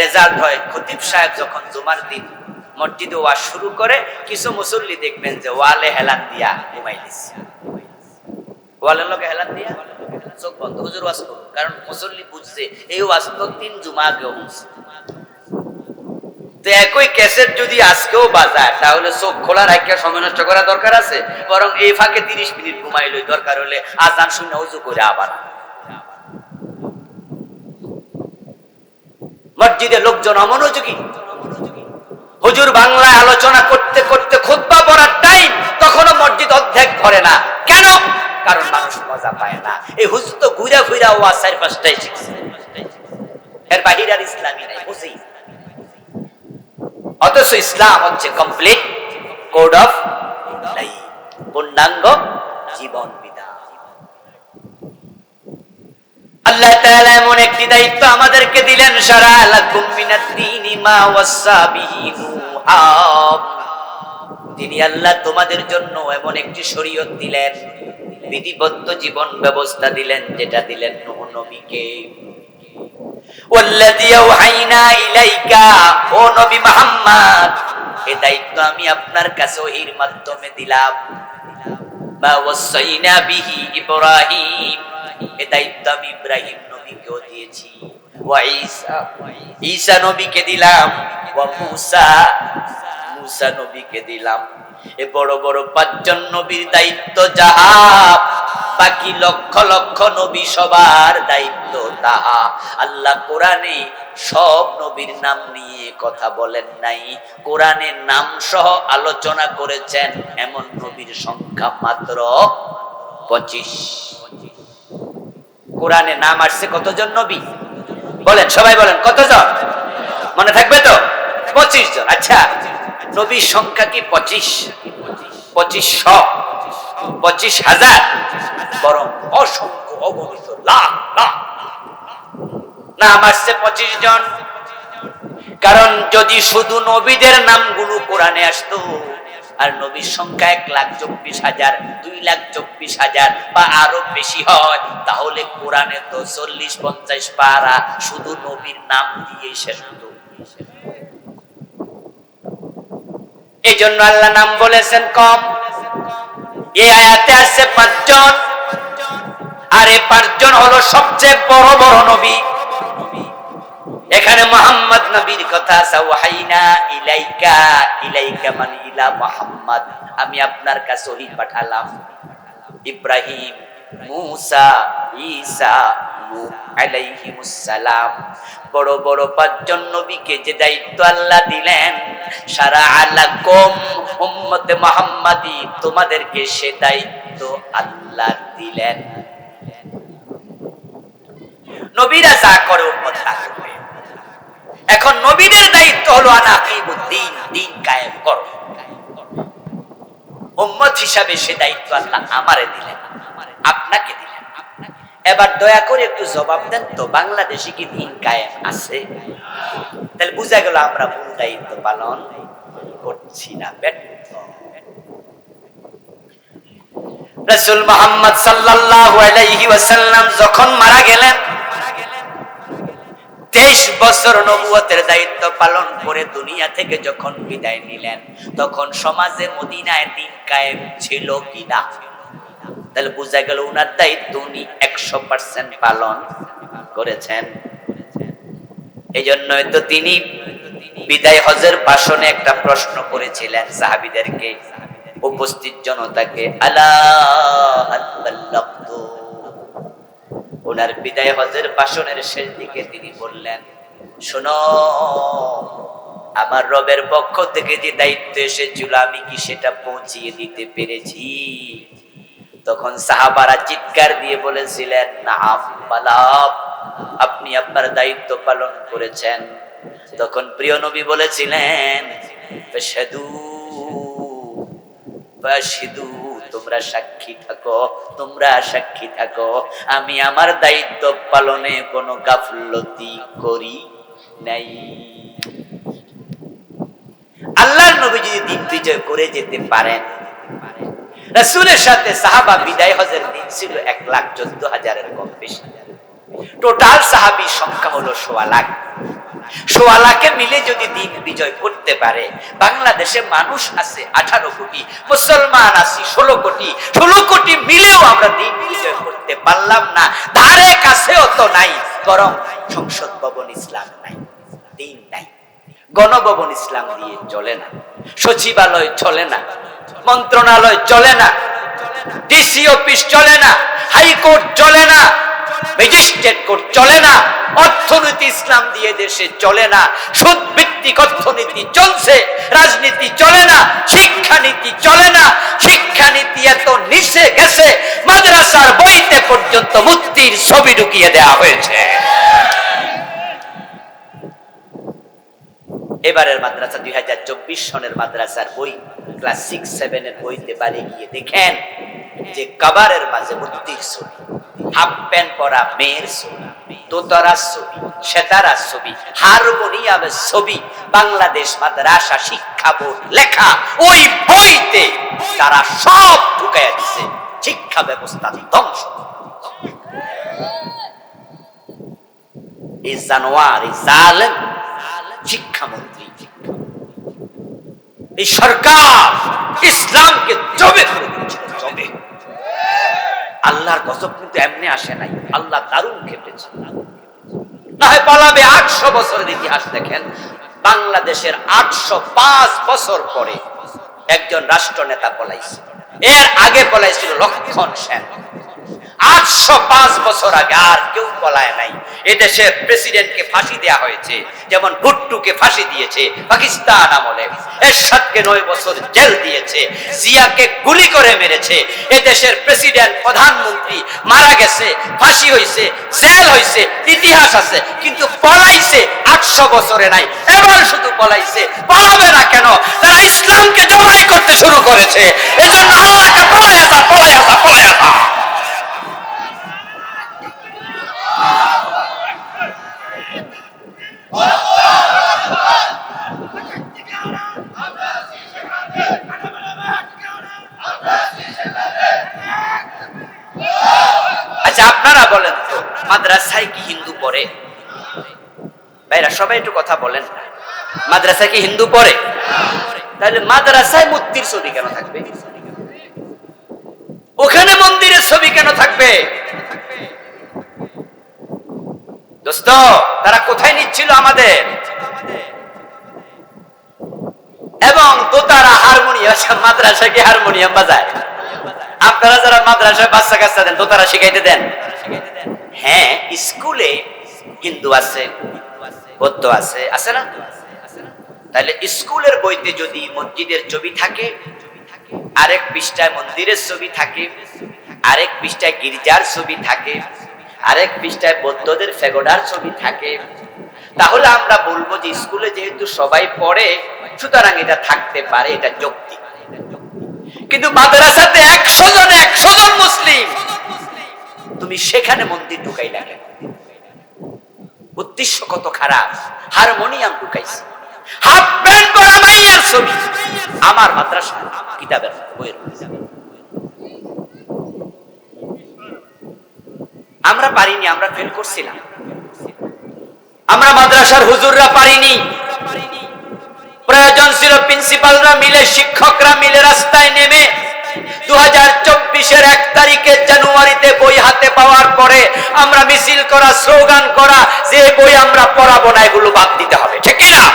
রেজাল্ট হয়, খতিব সাহেব যখন জুমার দিন মসজিদে ওয়াজ শুরু করে, কিছু মুসল্লি দেখবেন যে ওয়ালে হেলান দিয়া ঘুমাই দিচ্ছে, ওয়ালের লোকে হেলান দিয়া চোখ বন্ধ, হুজুর ওয়াজ করুন, কারণ মুসল্লি বুঝছে এই ওয়াজ তো 3 জুমা আগেও হচ্ছে। তো একই ক্যাসেট যদি আজকেও বাজায়, তাহলে চোখ খোলা রাখিয়া সময় নষ্ট করা দরকার আছে? বরং এই ফাঁকে 30 মিনিট ঘুমাইলই, দরকার হলে আজান শুনে উজু করে আবার। মসজিদে লোকজন অমনোযোগী, হুজুর বাংলায় আলোচনা করতে করতে খুতবা পড়ার টাইম, তখনও মসজিদ অর্ধেক ভরে না। কেন? কারণ মানুষ মজা পায় না। এই হুজুর তো ঘুরা ফিরা ওয়াজ 4-5টাই শিখছে, এর বাহিরে আর ইসলামই নাই, বুঝি। অথচ ইসলাম হচ্ছে কমপ্লিট কোড অফ লাইফ, পূর্ণাঙ্গ জীবন বিধান। আল্লাহ তাআলা এমন একটি দায়িত্ব আমাদেরকে দিলেন, শারা লাকুম মিনাদ দীনি মা ওয়াসা বিহি নূহা। তিনি আল্লাহ তোমাদের জন্য এমন একটি শরীয়ত দিলেন, বিধিবদ্ধ জীবন ব্যবস্থা দিলেন, যেটা দিলেন নূহ নবীকে। ওয়াল্লাযী আওহাইনা ইলাইকা, ও নবী মুহাম্মদ, এই দায়িত্ব আমি আপনার কাছে ওহীর মাধ্যমে দিলাম। মা ওয়াসাইনা বিহি ইব্রাহিম, এই দায়িত্ব আমি ইব্রাহিম নবীকেও দিয়েছি। ওয়া ঈসা, ঈসা নবীকে দিলাম। ওয়া মূসা, মূসা নবীকে দিলাম। এ বড় বড় 5 জন নবীর দায়িত্ব যাহা, বাকি লক্ষ লক্ষ নবী সবার দায়িত্ব তাহা। আল্লাহ কোরআনে সব নবীর নাম নিয়ে কথা বলেন নাই, কোরআনের নাম সহ আলোচনা করেছেন এমন নবীর সংখ্যা মাত্র 25। কোরআনে নাম আসছে কতজন নবী বলেন, সবাই বলেন কতজন? মনে থাকবে তো? 25 জন। আচ্ছা, নবীর সংখ্যা কি 25? 2500, 25,000? বরং অসংখ্য, অগণিত, লাখ লাখ নাম আসছে 25 জন। কারণ যদি শুধু নবীদের নামগুলো কোরআনে আসতো, আর নবীর সংখ্যা 1,24,000, 2,24,000 বা আরো বেশি হয়, তাহলে কোরআনে তো 40-50 পারা শুধু নবীর নাম দিয়ে শেষ হতো। এই জন্য আল্লাহ নাম বলেছেন কম। এই আয়াতে আছে 5 জন, আর এই 5 জন হলো সবচেয়ে বড় বড় নবী। এখানে মুহাম্মদ নবীর কথা আছে, ওয়াহাইনা ইলাইকা, ইলাইকা মানে ইলা মুহাম্মদ, আমি আপনার কাছে ওহী পাঠালাম। ইব্রাহিম, মূসা, ঈসা, নূহ আলাইহিমুস সালাম, বড় বড় 5 জন নবীকে যে দায়িত্ব আল্লাহ দিলেন, সারা আলাকুম উম্মতে মুহাম্মাদি, তোমাদেরকে সে দায়িত্ব আল্লাহ দিলেন। নবীরা যা করে উম্মত তা করবে। এখন নবীদের দায়িত্ব হলো আনাকিমুদ্দিন, দ্বীন কায়েম করো। উম্মত হিসাবে সে দায়িত্ব আল্লাহ আমারে দিলেন, আপনাকে দিলেন। এবার দয়া করে একটু জবাব দেন তো, বাংলাদেশে কি দ্বীন কায়েম আছে? তাহলে বুঝা গেল আমরা মূল দায়িত্ব পালন করছি না, ব্যর্থ। রাসূল মুহাম্মদ সাল্লাল্লাহু আলাইহি ওয়াসাল্লাম যখন মারা গেলেন, 23 বছর নবুয়তের দায়িত্ব পালন করে দুনিয়া থেকে যখন বিদায় নিলেন, তখন সমাজে মদিনায় দ্বীন কায়েম ছিল কিনা? তাহলে বোঝা গেল উনার দায়িত্ব উনি 100% পালন করেছেন। এই জন্যই তো তিনি বিদায় হজের ভাষণে একটা প্রশ্ন করেছিলেন সাহাবীদেরকে, উপস্থিত জনতাকে, আলা হাল বাল্লাগতু। ওনার বিদায় হজের ভাষণের শেষ দিকে তিনি বললেন, শোনো, আমার রবের পক্ষ থেকে যে দায়িত্ব এসেছিল আমি কি সেটা পৌঁছিয়ে দিতে পেরেছি? তখন সাহাবারা চিৎকার দিয়ে বলেছিলেন, নাম বালাব, আপনি আপনার দায়িত্ব পালন করেছেন। তখন প্রিয় নবী বলেছিলেন, ফাশহাদু, ফাশহাদু, তোমরা সাক্ষী থাকো, তোমরা সাক্ষী থাকো, আমি আমার দায়িত্ব পালনে কোনো গাফলতি করি নাই। আল্লাহর নবী যদি দিন বিজয় করে যেতে পারেন, রাসূলের সাথে সাহাবা বিদায় হজের দিন ছিল 1,14,000-এর কম বেশি। টোটাল সাহাবী সংখ্যা হলো 1.25 লাখ। 1.25 লাখে মিলে যদি দিন বিজয় করতে পারে, বাংলাদেশে মানুষ আছে 18 কোটি, মুসলমান আছে 16 কোটি, 16 কোটি মিলেও আমরা দিন বিজয় করতে পারলাম না। ধারে কাছেও তো নাই, বরং সংসদ ভবন ইসলাম নাই, দিন নাই। গণভবন ইসলাম দিয়ে চলে না, সচিবালয় চলে না, মন্ত্রণালয় চলে না, ডিসি অফিস চলে না, হাইকোর্ট চলে না, ম্যাজিস্ট্রেট কোর্ট চলে না, অর্থনীতি ইসলাম দিয়ে দেশে চলে না, সুদ ভিত্তিক অর্থনীতি চলছে, রাজনীতি চলে না, শিক্ষানীতি চলে না। শিক্ষানীতি এত নিচে গেছে, মাদ্রাসার বইতে পর্যন্ত মূর্তির ছবি ঢুকিয়ে দেওয়া হয়েছে। এবারের মাদ্রাসা 2024 সনের মাদ্রাসার বই ক্লাস 6-7 এর বইতে বাড়ি গিয়ে দেখেন যে কভারের মাঝে মূর্তির ছবি, হাফ প্যান্ট পরা মেয়ের ছবি, দোতারার ছবি, সেতারার ছবি, হারমোনিয়ামের ছবি, বাংলাদেশ মাদ্রাসা শিক্ষা বোর্ড লেখা ওই বইতে তারা সব ঢুকাইয়া দিছে। শিক্ষা ব্যবস্থা ধ্বংস। এই জানোয়ার, এই জালেম শিক্ষামন্ত্রী, এই সরকার ইসলামকে জবে করে দিয়েছিল, জবে। আল্লাহর গজব কিন্তু এমনি আসে নাই, আল্লাহ দারুণ খেপেছে। না হয় পালাবে। 800 বছরের ইতিহাস দেখেন, বাংলাদেশের 805 বছর পরে একজন রাষ্ট্রনেতা পলাইছে। এর আগে পলাইছিল লক্ষণ সেন। 805 বছর আগে আর কেউ পলায় নাই। এদেশের প্রেসিডেন্টকে ফাঁসি দেয়া হয়েছে, যেমন ভুট্টুকে ফাঁসি দিয়েছে পাকিস্তান আমলে, এরশাদকে 9 বছর জেল দিয়েছে, জিয়াকে গুলি করে মেরেছে। এদেশের প্রেসিডেন্ট, প্রধানমন্ত্রী মারা গেছে, ফাঁসি হয়েছে, জেল হয়েছে, ইতিহাস আছে, কিন্তু পলাইছে 800 বছরে নাই। এবার শুধু পলাইছে, পালাবে না কেন? তারা ইসলামকে জবাই করতে শুরু করেছে। এজন্য আল্লাহকে পলায়া যা, পলায়া যা, পলায়া যা। আচ্ছা, আপনারা বলেন তো, মাদ্রাসায় কি হিন্দু পড়ে? ভাইরা সবাই একটু কথা বলেন, মাদ্রাসায় কি হিন্দু পড়ে? তাহলে মাদ্রাসায় মূর্তির ছবি কেন থাকবে? ওখানে মন্দিরের ছবি কেন থাকবে? দোস্ত, তারা কোথায় নিচ্ছিল আমাদের? এবং দোতারা হারমোনিয়াম, মাদ্রাসায় কি হারমোনিয়াম বাজায়? আপনারা যারা মাদ্রাসায় বাচ্চা কাচ্চা দেন, দোতারা শিখাইতে দেন? হ্যাঁ, স্কুলে হিন্দু আছে, বৌদ্ধ আছে, আছে না? তাহলে স্কুলের বইতে যদি মসজিদের ছবি থাকে, আরেক পৃষ্ঠায় মন্দিরের ছবি থাকে, আরেক পৃষ্ঠায় গির্জার ছবি থাকে, আরেক পৃষ্ঠায় বৌদ্ধদের ফেগোডার ছবি থাকে, তাহলে আমরা বলবো যে স্কুলে যেহেতু সবাই পড়ে, সুতরাং এটা থাকতে পারে, এটা যৌক্তিক। কিন্তু মাদ্রাসাতে 100 জন মুসলিম, তুমি সেখানে মন্দির ঢুকাইলা কেন? উদ্দেশ্য কত খারাপ। হারমোনিয়াম ঢুকাইছে, হাফ প্যান্ট পরা মাইয়ার ছবি আমার মাদ্রাসা কিতাবের বইয়ের। আমরা পারিনি, আমরা ফেল করছিলাম। আমরা মাদ্রাসার হুজুররা পারিনি। প্রয়োজন ছিল প্রিন্সিপালরা মিলে, শিক্ষকরা মিলে রাস্তায় নেমে 2024-এর 1 তারিখে জানুয়ারিতে বই হাতে পাওয়ার পরে আমরা মিছিল করা, স্লোগান করা, যে বই আমরা পড়াবো না, এগুলো বাদ দিতে হবে, ঠিক কিনা?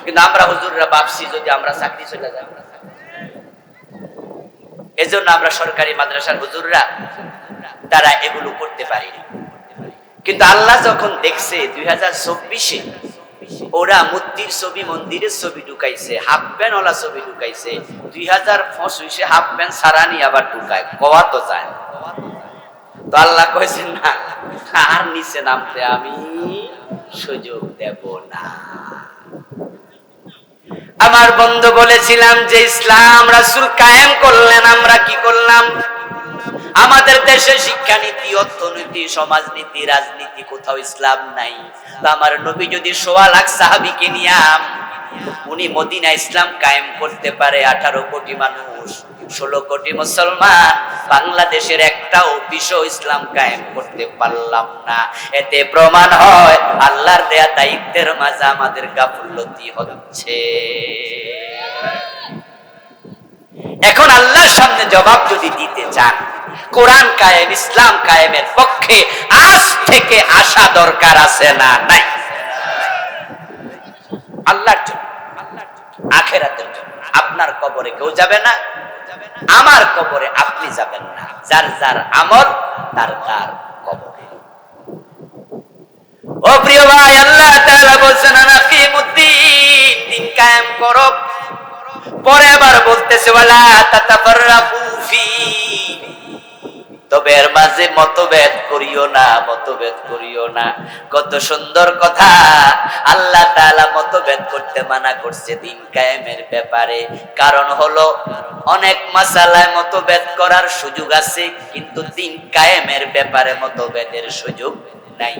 কিন্তু আমরা হুজুররা ভাবছি যদি আমরা চাকরি চলে যাই, এজন্য আমরা সরকারি মাদ্রাসার হুজুররা তারা এগুলো করতে পারিনি। কিন্তু আল্লাহ যখন দেখছে 2024-এ ওরা মূর্তির ছবি, মন্দিরের ছবি ঢুকাইছে, হাফ প্যান্ট ওলা ছবি ঢুকাইছে, 2025-এ হাফ প্যান্ট সারানি আবার ঢুকায়, কওয়া তো যায়। তো আল্লাহ কইছেন না, আর নিচে নামতে আমি সুযোগ দেব না। আমার বন্ধু বলেছিলাম যে ইসলাম রাসূল কায়েম করলেন, আমরা কি করলাম? আমাদের দেশে শিক্ষানীতি, অর্থনীতি, সমাজনীতি, রাজনীতি কোথাও ইসলাম নাই। আমার নবী যদি ১৬ লাখ সাহাবীকে নিয়ে উনি মদিনা ইসলাম কায়েম করতে পারে, 18 কোটি মানুষ, 16 কোটি মুসলমান, বাংলাদেশের একটা অফিসও ইসলাম কায়েম করতে পারলাম না। এতে প্রমাণ হয় আল্লাহর দেয়া দায়িত্বের মাঝে আমাদের গাফলতি হচ্ছে। এখন আল্লাহর সামনে জবাব যদি দিতে চান, কোরআন কায়েম, ইসলাম কায়েমের পক্ষে আজ থেকে আসা দরকার আছে না নাই? আল্লাহর জন্য, আখিরাতের জন্য। আপনার কবরে কেউ যাবে না, আমার কবরে আপনি যাবেন না, যার যার আমল তার তার কবরে। ও প্রিয় ভাই, আল্লাহ তাআলা বলেছেন আনাকিমুদ্দিন, দিন কায়েম করো। পরে আবার বলতেছে ওয়ালা তাতাফাররাকু ফি, তবে এর মাঝে মতভেদ করিও না, মতভেদ করিও না। কত সুন্দর কথা! আল্লাহ তাআলা মতভেদ করতে মানা করছে দিন কায়েমের ব্যাপারে। কারণ হলো অনেক মাসালায় মতভেদ করার সুযোগ আছে, কিন্তু দিন কায়েমের ব্যাপারে মতভেদের সুযোগ নাই,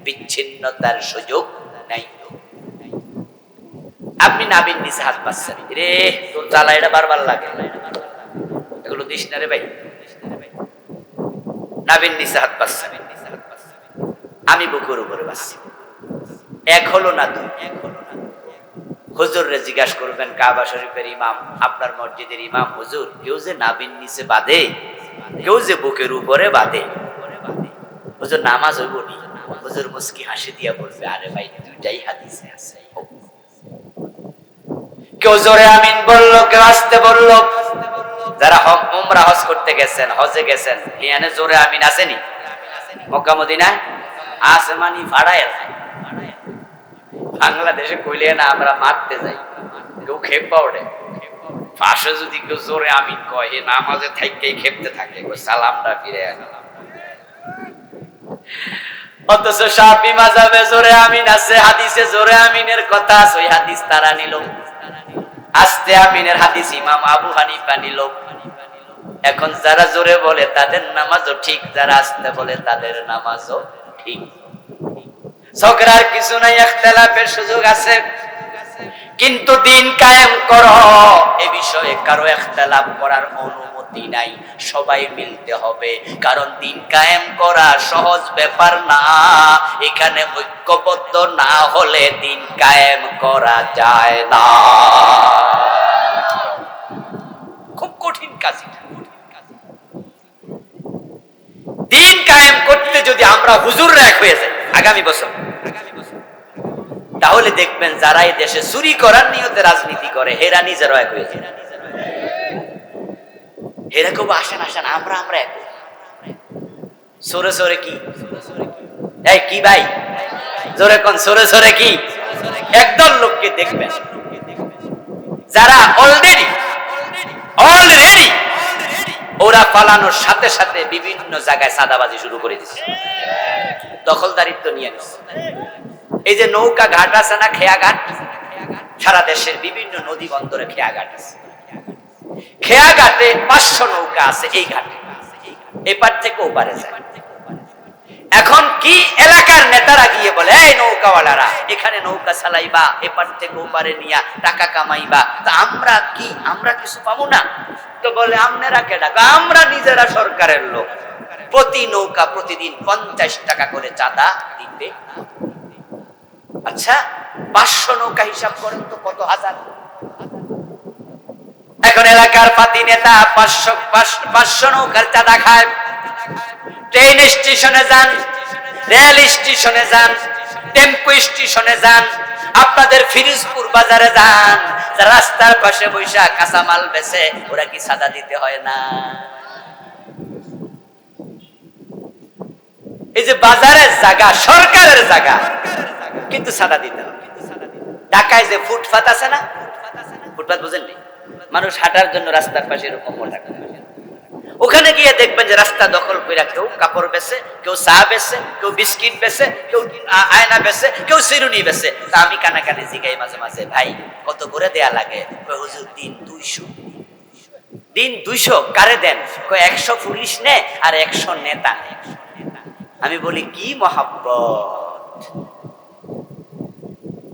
বিচ্ছিন্নতার সুযোগ নাই। আপনি নাবির নিচে হাত পাচ্ছেন, রে তোর জ্বালা এটা বারবার লাগে, এগুলো দিস না রে ভাই। নাবির নিচে হাত পাচ্ছেন, আমি বুকের উপরে বাসছি, এক হলো না দুই। হুজুররে জিজ্ঞাসা করবেন, কাবা শরীফের ইমাম, আপনার মসজিদের ইমাম, হুজুর কেউ যে নাবির নিচে বাঁধে, কেউ যে বুকের উপরে বাঁধে, হুজুর নামাজ হইব নি? হুজুর মুস্কি হাসি দিয়া বলবে, আরে ভাই দুইটাই হাদিসে আছে। কেউ জোরে আমিন বললো, কেউ আসতে বললো। যারা উমরা হজ করতে গেছেন, হজে গেছেন, এখানে জোরে আমিন আসেনি? মক্কা মদিনায় আছে, মানে ভাড়ায় আছে। বাংলাদেশে কইলে না আমরা মারতে যাই, কেউ খেপা ওঠে। পাশে যদি কেউ জোরে আমিন কয়, এ নামাজে থাকতেই খেপতে থাকে, ওই সালামটা ফিরে গেলাম। অথচ শাফি মাযহাবে জোরে আমিন আছে, হাদিসে জোরে আমিনের কথা আছে, ওই হাদিস তারা নিল। আস্তে আমিনের হাদিস ইমাম আবু হানিফা নিল। এখন যারা জোরে বলে তাদের নামাজও ঠিক, যারা আস্তে বলে তাদের নামাজও ঠিক। ঝগড়ার কিছু নাই, ইখতিলাফের সুযোগ আছে, কিন্তু দিন কায়েম করো, এই বিষয়ে কারো ইখতিলাফ করার অনুমতি নাই। সবাই মিলতে হবে, কারণ দিন কায়েম করা সহজ ব্যাপার না। এখানে ঐক্যবদ্ধ না হলে দিন কায়েম করা যায় না। খুব কঠিন কাজ। দিন কায়েম করতে যদি আমরা হুজুররা এক হয়ে যাই আগামী বছর, তাহলে দেখবেন যারা এই দেশে চুরি করার নিয়তে রাজনীতি করে, হেরা নিজেরা এক হয়ে যায়। হেরা খুব আসেন আসেন, আমরা আমরা এক। সরে সরে কি, এই কি ভাই জোরে কোন, সরে সরে কি? একদল লোককে দেখবেন যারা অলরেডি ওরা পালানোর সাথে সাথে বিভিন্ন জায়গায় চাঁদাবাজি শুরু করে দিচ্ছে, দখলদারিত্ব নিয়ে নিচ্ছে। এই যে নৌকা ঘাট আছে না, খেয়া ঘাট, সারা দেশের বিভিন্ন নদী বন্দরে খেয়া ঘাট আছে। খেয়া ঘাটে 500 নৌকা আছে এই ঘাটে, এপার থেকে ওপারে যায়। এখন কি এলাকার নেতারা গিয়ে বলে, এই নৌকাওয়ালারা এখানে নৌকা চালাইবা, এপার থেকে ওপারে নিয়া টাকা কামাইবা, তা আমরা কি, আমরা কিছু পাবো না? তো বলে আপনারা কে টাকা? আমরা নিজেরা সরকারের লোক, প্রতি নৌকা প্রতিদিন 50 টাকা করে চাঁদা দিতে। আচ্ছা 500 নৌকা হিসাব করেন তো কত হাজার। এখন এলাকার পাতি নেতা 500 নৌকার চাঁদা খায়। ট্রেন স্টেশনে যান, রেল স্টেশনে যান, টেম্পো স্টেশনে যান, আপনাদের ফিরোজপুর বাজারে যান, রাস্তার পাশে বৈশা কাঁচামাল বেচে, ওরা কি চাঁদা দিতে হয় না? এই যে বাজারের জায়গা সরকারের জায়গা, কিন্তু চাঁদা দিতে হবে। ঢাকায় যে ফুটপাত আছে না, ফুটপাত বুঝেননি, মানুষ হাঁটার জন্য রাস্তার পাশে এরকম মোটা, ওখানে গিয়ে দেখবেন যে রাস্তা দখল করে কেউ কাপড় বেচে, কেউ চা বেচে, কেউ বিস্কিট বেচে, কেউ আয়না বেচে, কেউ চিরুনি বেচে। তা আমি কানাকানি জিগাই মাঝে মাঝে, ভাই কত করে দেয়া লাগে? হুজুর দিন 200। দিন 200 কারে দেন? 100 পুলিশ নে আর 100 নেতা নে। আমি বলি কি মহাব্বত!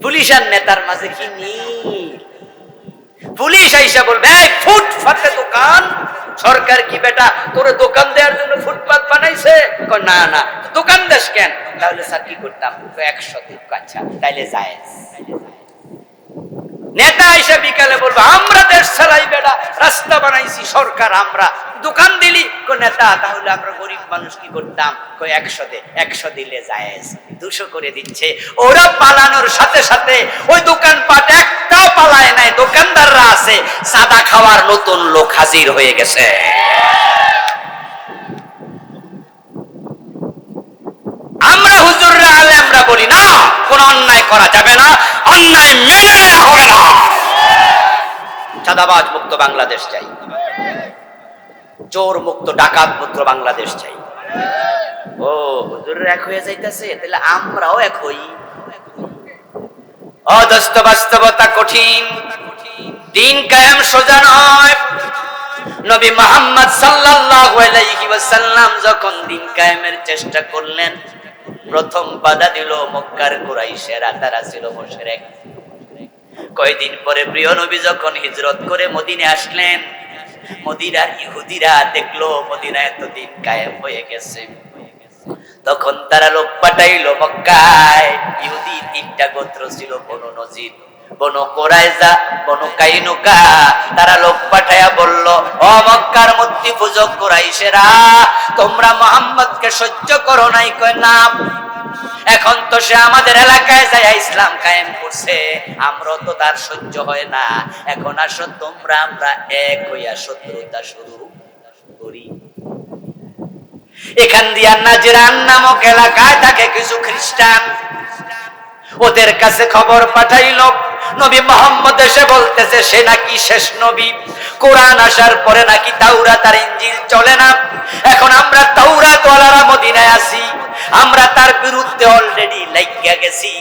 পুলিশ আর নেতার মাঝে কি মিল? পুলিশ আইসা বলবে, এই ফুটপাতে দোকান, সরকার কি বেটা তোরে দোকান দেওয়ার জন্য ফুটপাত বানাইছে? না না, দোকান দেশ কেন? তাহলে স্যার কি করতাম? 100 দিন। আচ্ছা তাইলে জায়েজ। নেতা আইসা বিকালে বলবো, আমরা দেশ চালাই বেটা, রাস্তা বানাইছি সরকার, আমরা দোকান দিলি। নেতা তাহলে আমরা গরিব মানুষ কি করতাম? 100 দে। 100 দিলে জায়েজ। 200 করে দিচ্ছে। ওরা পালানোর সাথে সাথে ওই দোকানপাট একটাও পালায় নাই, দোকানদাররা আছে, সাদা খাওয়ার নতুন লোক হাজির হয়ে গেছে। আমরা হুজুররা আলেমরা বলি না, কোন অন্যায় করা যাবে না, অন্যায় মেনে নেওয়া হবে না। চাঁদাবাজ মুক্ত বাংলাদেশ চাই, চোর মুক্ত ডাকাত মুক্ত বাংলাদেশ চাই। ও হুজুররা এক হয়ে যাইতেছে, তাহলে আমরাও এক হই। অদস্ত বাস্তবতা কঠিন, দিন কায়েম সোজা নয়। নবী মুহাম্মদ সাল্লাল্লাহু আলাইহি ওয়াসাল্লাম যখন দিন কায়েমের চেষ্টা করলেন, প্রথম বাধা দিল মক্কার কুরাইশেরা, তারা ছিল মুশরিক। কয়দিন পরে প্রিয় নবী যখন হিজরত করে মদিনে আসলেন, মদিনার ইহুদিরা দেখলো মদিনায় তো দিন কায়েম হয়ে গেছে। তখন তারা লোক পাঠাইলো মক্কায়। ইহুদি 3টা গোত্র ছিল, বনু নজির, বনু কুরাইজা, বনু কাইনুকা। তারা লোক পাঠায়া বলল, ও মক্কার মূর্তি পূজক কুরাইশেরা, তোমরা মুহাম্মদকে সহ্য করো নাই? কয় না, এখন তো সে আমাদের এলাকায় যায় ইসলাম কায়েম করছে, আমরা তো তার সহ্য হয় না। এখন আসো তোমরা আমরা এক হইয়া শত্রুতা শুরু করি। এখান দিয়া নাজরান নামক এলাকায় থাকে কিছু খ্রিস্টান, ওদের কাছে খবর পাঠাইলো নবী মুহাম্মদ এসে বলতেছে সে নাকি শেষ নবী, কোরআন আসার পরে নাকি তাওরাত আর ইনজিল চলে না। এখন আমরা তাওরাত ওয়ালারা মদিনায় আছি, আমরা তার বিরুদ্ধে অলরেডি লাগিয়া গেছি,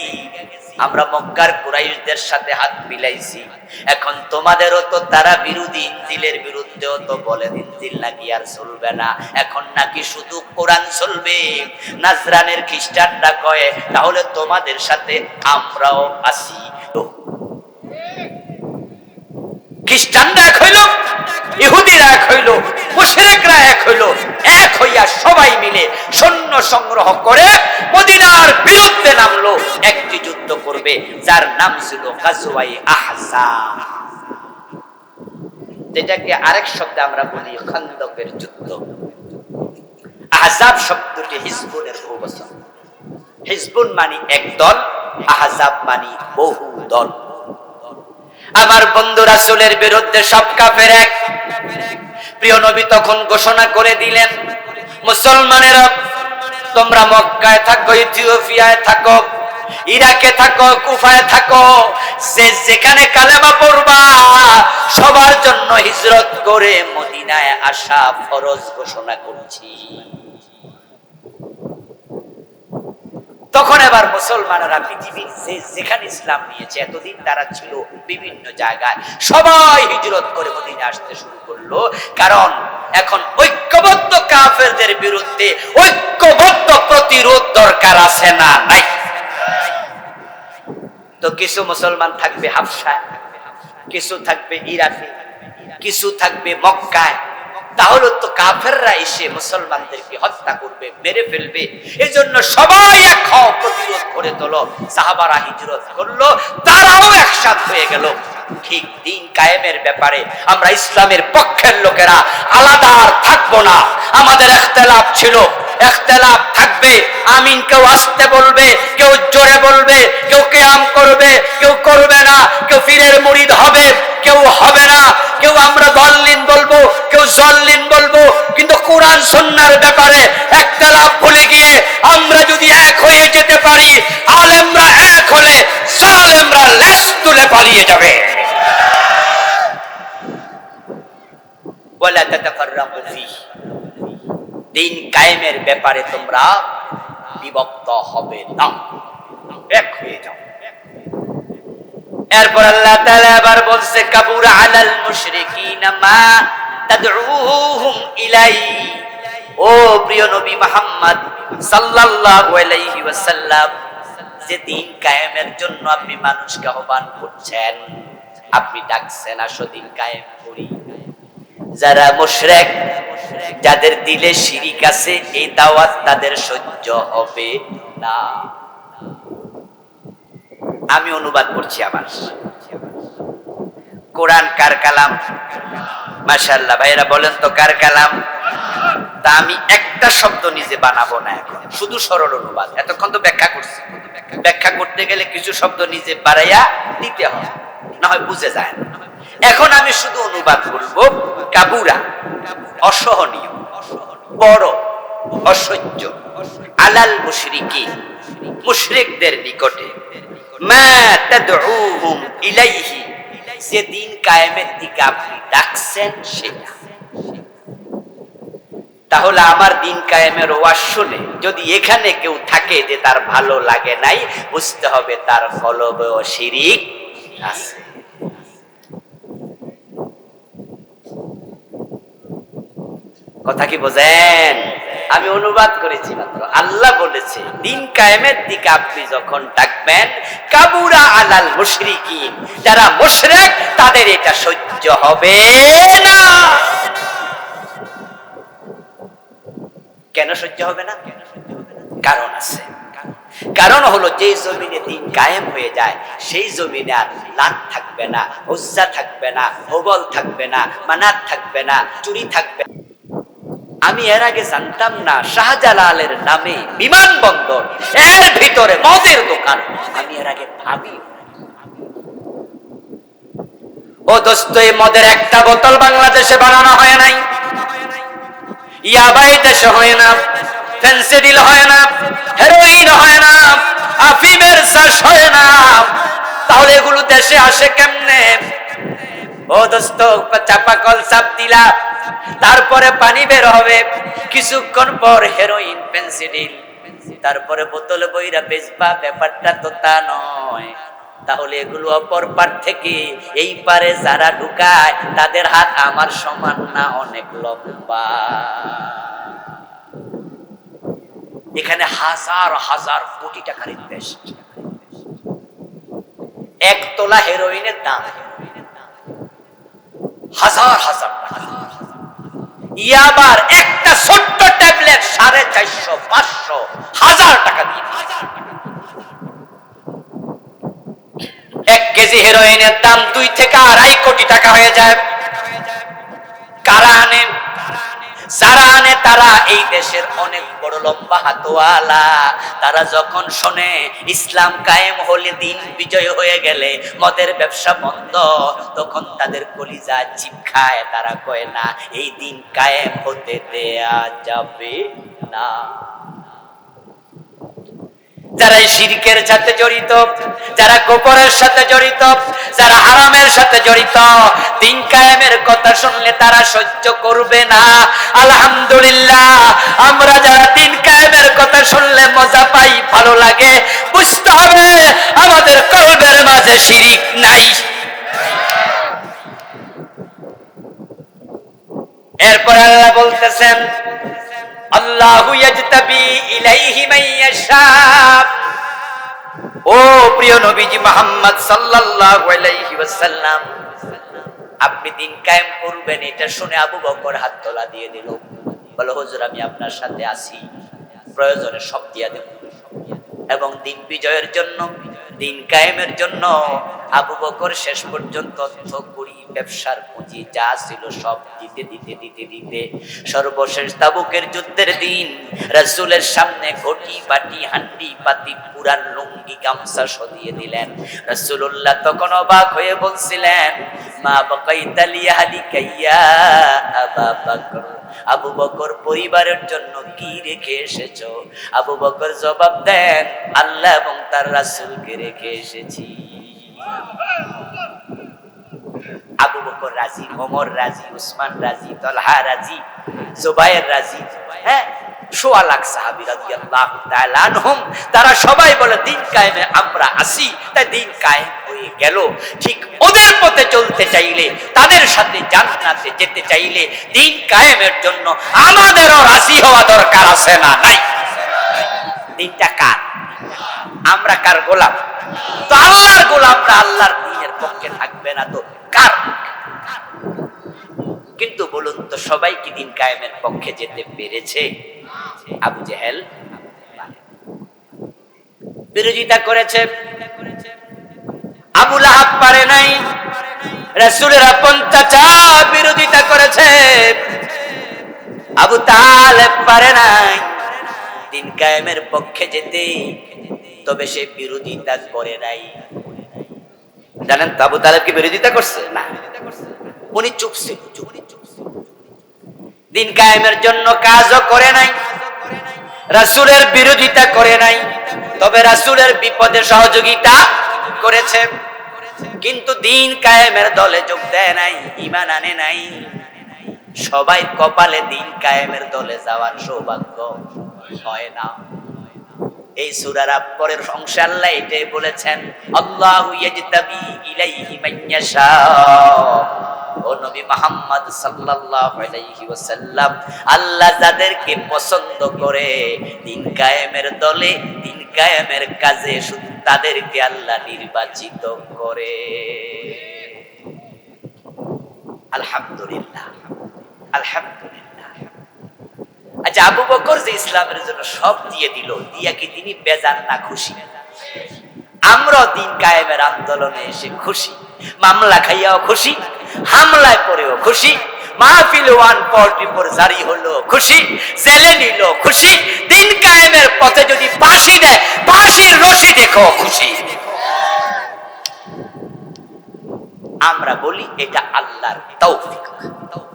আমরা মক্কার কুরাইশদের সাথে হাত মিলাইছি। এখন তোমাদেরও তো তারা বিরোধী, ইনজিলের বিরুদ্ধেও তো বলেন ইনজিল নাকি আর চলবে না, এখন নাকি শুধু কোরআন চলবে। নাজরানের খ্রিস্টানরা কয় তাহলে তোমাদের সাথে আমরাও আছি। খ্রিস্টানরা এক হইল, ইহুদিরা এক হইল, মুশরিকরা এক হইল। এক হইয়া সবাই মিলে সৈন্য সংগ্রহ করে মদিনার বিরুদ্ধে নামলো, একটি যুদ্ধ করবে যার নাম ছিল গাজওয়ায়ে আহজাব, যেটাকে আরেক শব্দে আমরা বলি খন্দকের যুদ্ধ। আহজাব শব্দটি হিজবুনের বহুবচন। হিজবুন মানে এক দল, আহজাব মানে বহু দল। আমার বন্ধু রাসূলের বিরুদ্ধে সব কাফের এক। প্রিয় নবী তখন ঘোষণা করে দিলেন, মুসলমানেরা তোমরা মক্কায় থাকো, ইথিওপিয়ায় থাকো, ইরাকে থাকো, কুফায় থাকো, যে যেখানে কালেমা পড়বা সবার জন্য হিজরত করে মদিনায় আসা ফরজ ঘোষণা করছি। তখন এবার মুসলমানেরা পৃথিবীর যেখানে ইসলাম নিয়েছে, এতদিন তারা ছিল বিভিন্ন জায়গায়, সবাই হিজরত করে মদিনায় আসতে শুরু করলো। কারণ এখন ঐক্যবদ্ধ কাফেরদের বিরুদ্ধে ঐক্যবদ্ধ প্রতিরোধ দরকার আছে না নাই? তো কিছু মুসলমান থাকবে হাবশায়, কিছু থাকবে ইরাকে, কিছু থাকবে মক্কায়। তাহলে তো কাফেররা এসে মুসলমানদেরকে হত্যা করবে, মেরে ফেলবে। এজন্য সবাই এক হও, প্রতিরোধ করে তোলো। সাহাবারা হিজরত করলো, তারাও একসাথ হয়ে গেল। ঠিক দিন কায়েমের ব্যাপারে আমরা ইসলামের পক্ষের লোকেরা আলাদা আর থাকবো না। আমাদের ইখতিলাফ ছিল, ইখতিলাফ থাকবে। আমিন কেউ আসতে বলবে, কেউ জোরে বলবে, কেউ কিয়াম করবে, কেউ করবে না, কেউ পীরের মুরিদ হবে, কেউ হবে না, কেউ আমরা দলিন বলবো, কেউ জল্লিন বলবো। কিন্তু কোরআন সুন্নাহর ব্যাপারে ইখতিলাফ ভুলে গিয়ে আমরা যদি এক হয়ে যেতে পারি, আলেমরা এক হলে জালেমরা লেজ তুলে পালিয়ে যাবে। ওয়ালা তাতাফাররাকু ফীহি, দিন কায়েমের ব্যাপারে তোমরা বিভক্ত হবে না, এক হয়ে যাও। এরপর আল্লাহ তাআলা আবার বলছে কাবুরা আলাল মুশরিকিনা মা তাদউহুম ইলাইহি, ও প্রিয় নবী মুহাম্মদ সাল্লাল্লাহু আলাইহি ওয়াসাল্লাম, যে দিন কায়েমের জন্য আপনি মানুষকে আহ্বান করছেন, আপনি ডাকছেন আসো দিন কায়েম করি, যারা মুশরিক, যাদের দিলে শিরিক আছে, এই দাওয়াত তাদের সহ্য হবে না। আমি অনুবাদ করছি আবার। কোরআন কার কালাম? মাশাআল্লাহ, ভাইরা বলেন তো কার কালাম? তা আমি একটা শব্দ নিজে বানাবো না, এখন শুধু সরল অনুবাদ। এতক্ষণ তো ব্যাখ্যা করছি, ব্যাখ্যা করতে গেলে কিছু শব্দ নিজে বাড়াইয়া দিতে হয়, না হয় বুঝে যায় না। এখন আমি শুধু অনুবাদ করব। কাবুরা অসহনীয়, বড়, অসহ্য, আলাল মুশরিকিন মুশরিকদের নিকটে, মা তাদউহুম ইলাইহি, যে দিন কায়েমের দিকে আপনি ডাকছেন সেটা। তাহলে আমার দিন কায়েমের ওয়াজ শুনে যদি এখানে কেউ থাকে যে তার ভালো লাগে নাই, বুঝতে হবে তার কলবে শিরিক আছে। কথা কি বোঝেন? আমি অনুবাদ করেছি মাত্র। আল্লাহ বলেছে দিন কায়েমের দিকে আপনি যখন ডাকবেন, কাবুরা আলাল মুশরিকিন, যারা মুশরিক তাদের এটা সহ্য হবে না। কেন সহ্য হবে না? কারণ আছে। কারণ হলো যে জমিনে দিন কায়েম হয়ে যায়, সেই জমিনে আর লাত থাকবে না, উজ্জা থাকবে না, হুবল থাকবে না, মানাত থাকবে না, চুরি থাকবে। আমি এর আগে জানতাম না শাহজালালের নামে বিমানবন্দর, এর ভিতরে মদের দোকান, আমি এর আগে ভাবি। ও দোস্ত, এই মদের একটা বোতল বাংলাদেশে বানানো হয় নাই, ইয়াবাই দেশে হয় না, ফেন্সিডিল হয় না, হেরোইন হয় না, আফিমের চাষ হয় না, তাহলে এগুলো দেশে আসে কেমনে? ও দোস্ত, চাপা কল চাপ দিলা, তারপরে পানি বের হবে, কিছুক্ষণ পর হেরোইন, ফেন্সিডিল, তারপরে বোতলে বইরা বেচবা, ব্যাপারটা তো তা নয়। তাহলে এগুলো অপর পার থেকে এই পারে যারা ঢুকায়, তাদের হাত আমার সমান না, অনেক লম্বা। এখানে হাজার হাজার কোটি টাকার ইনভেস্ট। এক তোলা হেরোইনের দাম হাজার হাজার টাকা। ইয়াবার একটা ছোট্ট ট্যাবলেট 450, 500, 1000 টাকা দিয়ে। 1 কেজি হেরোইনের দাম 2 থেকে 2.5 কোটি টাকা হয়ে যায়। কারা আনে? যারা আনে তারা এই দেশের অনেক বড় লম্বা হাতওয়ালা। তারা যখন শোনে ইসলাম কায়েম হলে, দিন বিজয় হয়ে গেলে মদের ব্যবসা বন্ধ, তখন তাদের কলিজা চিপ খায়। তারা কয় না, এই দিন কায়েম হতে দেয়া যাবে না। যারা শিরকের সাথে জড়িত, যারা কুফরের সাথে জড়িত, যারা হারামের সাথে জড়িত, দিন কায়েমের কথা শুনলে তারা সহ্য করবে না। আলহামদুলিল্লাহ, আমরা যারা দিন কায়েমের কথা শুনলে মজা পাই, ভালো লাগে, বুঝতে হবে আমাদের কলবের মাঝে শিরিক নাই। এরপর আল্লাহ বলতেছেন, আল্লাহু ইয়াজতাবি ইলাইহি মান ইয়াশা। ও প্রিয় নবীজি মুহাম্মদ সাল্লাল্লাহু আলাইহি ওয়াসাল্লাম, আপনি দিন কায়েম করবেন এটা শুনে আবু বকর হাত তোলা দিয়ে দিল, বলে হুজুর আমি আপনার সাথে আছি, প্রয়োজনে সব দিয়া দেব। এবং দিন বিজয়ের জন্য, দিন কায়েমের জন্য আবু বকর শেষ পর্যন্ত অর্থ করি, ব্যবসার পুঁজি যা ছিল সব দিতে দিতে দিতে দিতে সর্বশেষ তাবুকের যুদ্ধের দিন রাসূলের সামনে ঘটি বাটি হান্ডি পাতি পুরান লুঙ্গি গামছা সরিয়ে দিলেন। রাসূলুল্লাহ তখন অবাক হয়ে বলছিলেন, মা বাকাইতা লিয়াহলিকা ইয়া আবা বকর, আবু বকর পরিবারের জন্য কি রেখে এসেছো? আবু বকর জবাব দেন, আল্লাহ এবং তার রাসূলকে রেখে এসেছি। আবু বকর রাজি, ওমর রাজি, উসমান রাজি, তলহা রাজি, জুবায়ের রাজি, হ্যাঁ, 1.25 লাখ সাহাবী রাদিয়াল্লাহু তাআলা আনহুম, তারা সবাই বলে দিন কায়েমে আমরা আসি, তাই দিন কায়েম হয়ে গেল। ঠিক ওদের পথে চলতে চাইলে, তাদের সাথে জান্নাতে যেতে চাইলে দিন কায়েমের জন্য আমাদেরও রাজি হওয়া দরকার আছে না নাই? দিনটা কার? আমরা কার গোলাম? তো আল্লাহর গোলামরা আল্লাহর দ্বীনের পক্ষে থাকবে না তো কার? কিন্তু বলুন তো, সবাই কি দিন কায়েমের পক্ষে যেতে পেরেছে? আবু জেহেল বিরোধিতা করেছে, আবু লাহাব পারে নাই, রাসূলের আপন চাচা বিরোধিতা করেছে, আবু তালেব পারে নাই দিন কায়েমের পক্ষে যেতে, তবে সে বিরোধিতা করে নাই। জানেন তো আবু তালেব কি বিরোধিতা করছে? না, উনি চুপ ছিল। দিন কায়েমের জন্য কাজও করে নাই, রাসূলের বিরোধিতা করে নাই, তবে রাসূলের বিপদে সহযোগিতা করেছে, কিন্তু দিন কায়েমের দলে যোগ দেয় নাই, ঈমান আনে নাই। সবাই কপালে দিন কায়েমের দলে যাওয়ার সৌভাগ্য হয় না। এই সূরার পরের অংশে আল্লাহ এটাই বলেছেন, আল্লাহু ইয়াজতাবি ইলাইহি মান ইয়াশা। ও নবী মুহাম্মদ সাল্লাল্লাহু আলাইহি ওয়াসাল্লাম, আল্লাহ যাদেরকে পছন্দ করে দিন কায়েমের দলে, দিন কায়েমের কাজে, শুধু তাদেরকে আল্লাহ নির্বাচিত করে। আলহামদুলিল্লাহ, আলহামদুলিল্লাহ। আচ্ছা, আবু বকর যে ইসলামের জন্য সব দিয়ে দিল, দিয়া কি তিনি বেজার না খুশি? আমরা দিন কায়েমের আন্দোলনে এসে খুশি, মামলা খাইয়াও খুশি, হামলায় পড়েও খুশি, মাহফিল 144 জারি হলো খুশি, জেলে নিল খুশি, দিন কায়েমের পথে যদি ফাঁসি দেয়, ফাঁসির রশি দেখো খুশি। আমরা বলি এটা আল্লাহর তৌফিক,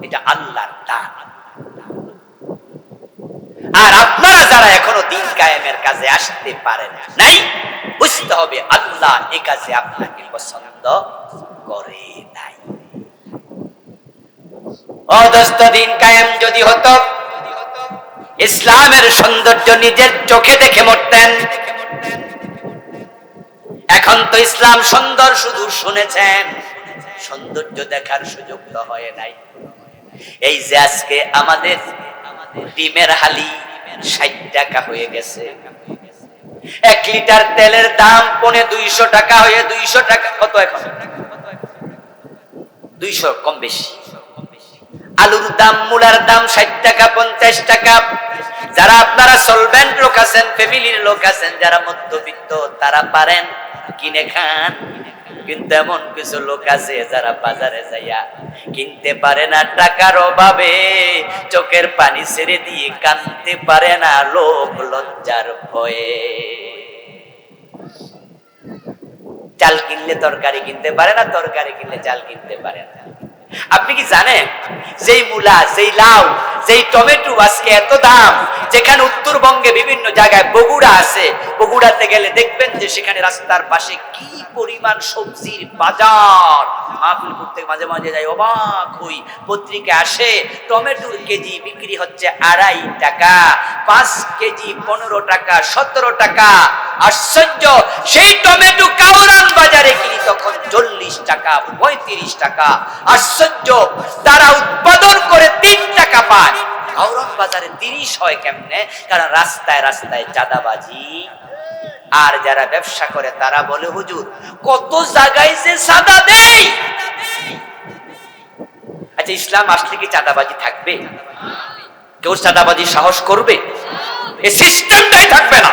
এটা আল্লাহর দান। আর আপনারা যারা এখনো দিন কায়েমের কাজে আসতে পারেন নাই, বুঝতে হবে আল্লাহ এই কাজে আপনাকে পছন্দ করে নাই। ও দোস্ত, দিন কায়েম যদি হতো, ইসলামের সৌন্দর্য নিজের চোখে দেখে মরতেন। এখন তো ইসলাম সুন্দর শুধু শুনেছেন, সৌন্দর্য দেখার সুযোগ তো হয় নাই। এই যে আজকে আমাদের ডিমের হালি 60 টাকা হয়ে গেছে, 1 লিটার তেলের দাম 250 টাকা হয়ে 200 টাকা, কত এখন 200 কম বেশি। আলুর দাম, মূলার দাম 60 টাকা 50 টাকা। যারা আপনারা সলভেন্ট লোক আছেন, ফ্যামিলির লোক আছেন, যারা মধ্যবিত্ত, তারা পারেন কিনে খান। কিন্তু এমন কিছু লোক আছে যারা বাজারে যাইয়া কিনতে পারে না, টাকার অভাবে চোখের পানি ছেড়ে দিয়ে কাঁদতে পারে না, লোক লজ্জার ভয়ে। চাল কিনলে তরকারি কিনতে পারে না, তরকারি কিনলে চাল কিনতে পারে না। আপনি কি জানেন যেই মূলা, যেই লাউ, যেই টমেটো আজকে এত দাম, যেখানে উত্তরবঙ্গে বিভিন্ন জায়গায় বগুড়া আছে, বগুড়াতে গেলে দেখবেন যে সেখানে রাস্তার পাশে কি পরিমাণ সবজির বাজার। মাহফিল করতে মাঝে মাঝে যাই, অবাক হই, পত্রিকা আসে টমেটোর কেজি বিক্রি হচ্ছে 2.5 টাকা, 5 কেজি 15 টাকা, 17 টাকা। আশ্চর্য! সেই টমেটো কাউরান বাজারে কিনি তখন 40 টাকা, 35 টাকা। আশ্চর্য! তারা উৎপাদন করে 3 টাকা পায়, কাউরান বাজারে 30 হয় কেমনে? কারণ রাস্তায় রাস্তায় চাঁদাবাজি। আর যারা ব্যবসা করে তারা বলে, হুজুর কত জায়গায় যে চাঁদা দেয়। আচ্ছা, ইসলাম আসলে কি চাঁদাবাজি থাকবে? কেউ চাঁদাবাজি সাহস করবে? এই সিস্টেমটাই থাকবে না।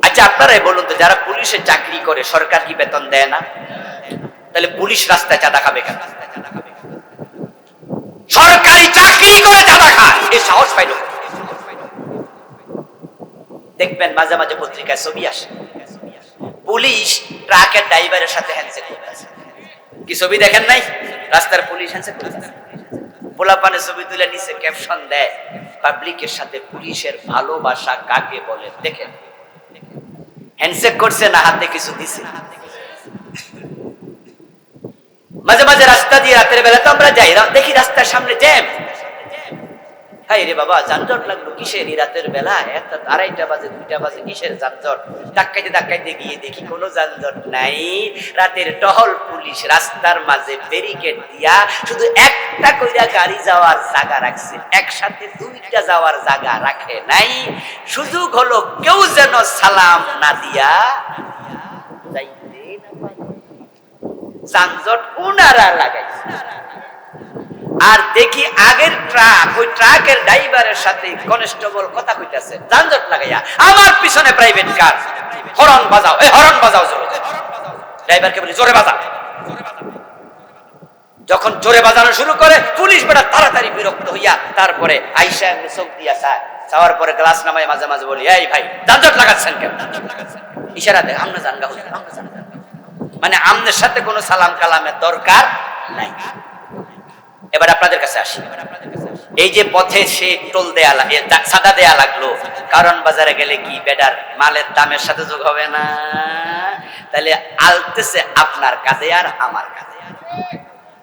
আচ্ছা, আপনারাই বলুন তো, যারা পুলিশে চাকরি করে, সরকার কি বেতন দেয় না? তাহলে পুলিশ রাস্তায় চাঁদা খাবে কেন? সরকারি চাকরি করে চাঁদা খায়, এই সাহস পাইল। দেখবেন মাঝে মাঝে পত্রিকায় ছবি আসে, পুলিশ ট্রাকের ড্রাইভারের সাথে হ্যান্ডশেক করতেছে। কি ছবি দেখেন নাই? রাস্তার পুলিশ হ্যান্ডশেক করতেছে, পোলাপানে ছবি তুলে নিচে ক্যাপশন দেয়, পাবলিকের সাথে পুলিশের ভালোবাসা কাকে বলে। দেখেন, হ্যান্ডশেক করছে না হাতে কিছু দিছে? মাঝে মাঝে রাস্তা দিয়ে রাতের বেলা তো আমরা যাই, দেখি রাস্তার সামনে জ্যাম। হাই রে বাবা, যানজট লাগলো কিসের রাতের বেলা? 1:30 বাজে 2টা বাজে, কিসের যানজট? ধাক্কাইতে ধাক্কাইতে গিয়ে দেখি কোনো যানজট নাই। রাতের টহল পুলিশ রাস্তার মাঝে ব্যারিকেড দিয়া শুধু একটা কইরা গাড়ি যাওয়ার জায়গা রাখছে, একসাথে 2টা যাওয়ার জায়গা রাখে নাই। সুযোগ হলো কেউ যেন সালাম না দিয়া যাইতে না পারে। যানজট ওনারা লাগাইছে। আর দেখি আগের ট্রাক, ওই ট্রাকের ড্রাইভারের সাথে কনস্টেবল কথা কইতাছে যানজট লাগাইয়া। আমার পিছনে প্রাইভেট কার, হরন বাজাও, এই হরন বাজাও জোরে। ড্রাইভারকে বলি জোরে বাজাও। যখন জোরে বাজানো শুরু করে পুলিশ বেটা তাড়াতাড়ি বিরক্ত হইয়া তারপরে আইসা এমনি চোখ দিয়া চায়, চাওয়ার পরে গ্লাস নামায় মাঝে মাঝে বলি, এই ভাই যানজট লাগাচ্ছেন কেন? ইশারা দেয়, আমরা জানগা হুজুর, আমরা জানগা। মানে আমনের সাথে কোনো সালাম কালামের দরকার নাই। এবার আপনাদের কাছে আসি। এই যে পথে সে টোল দেয়া সাদা দেয়া লাগলো, কারণ বাজারে গেলে কি বেডার মালের দামের সাথে যোগ হবে না? তাহলে আলতেছে আপনার কাঁধে আর আমার কাঁধে।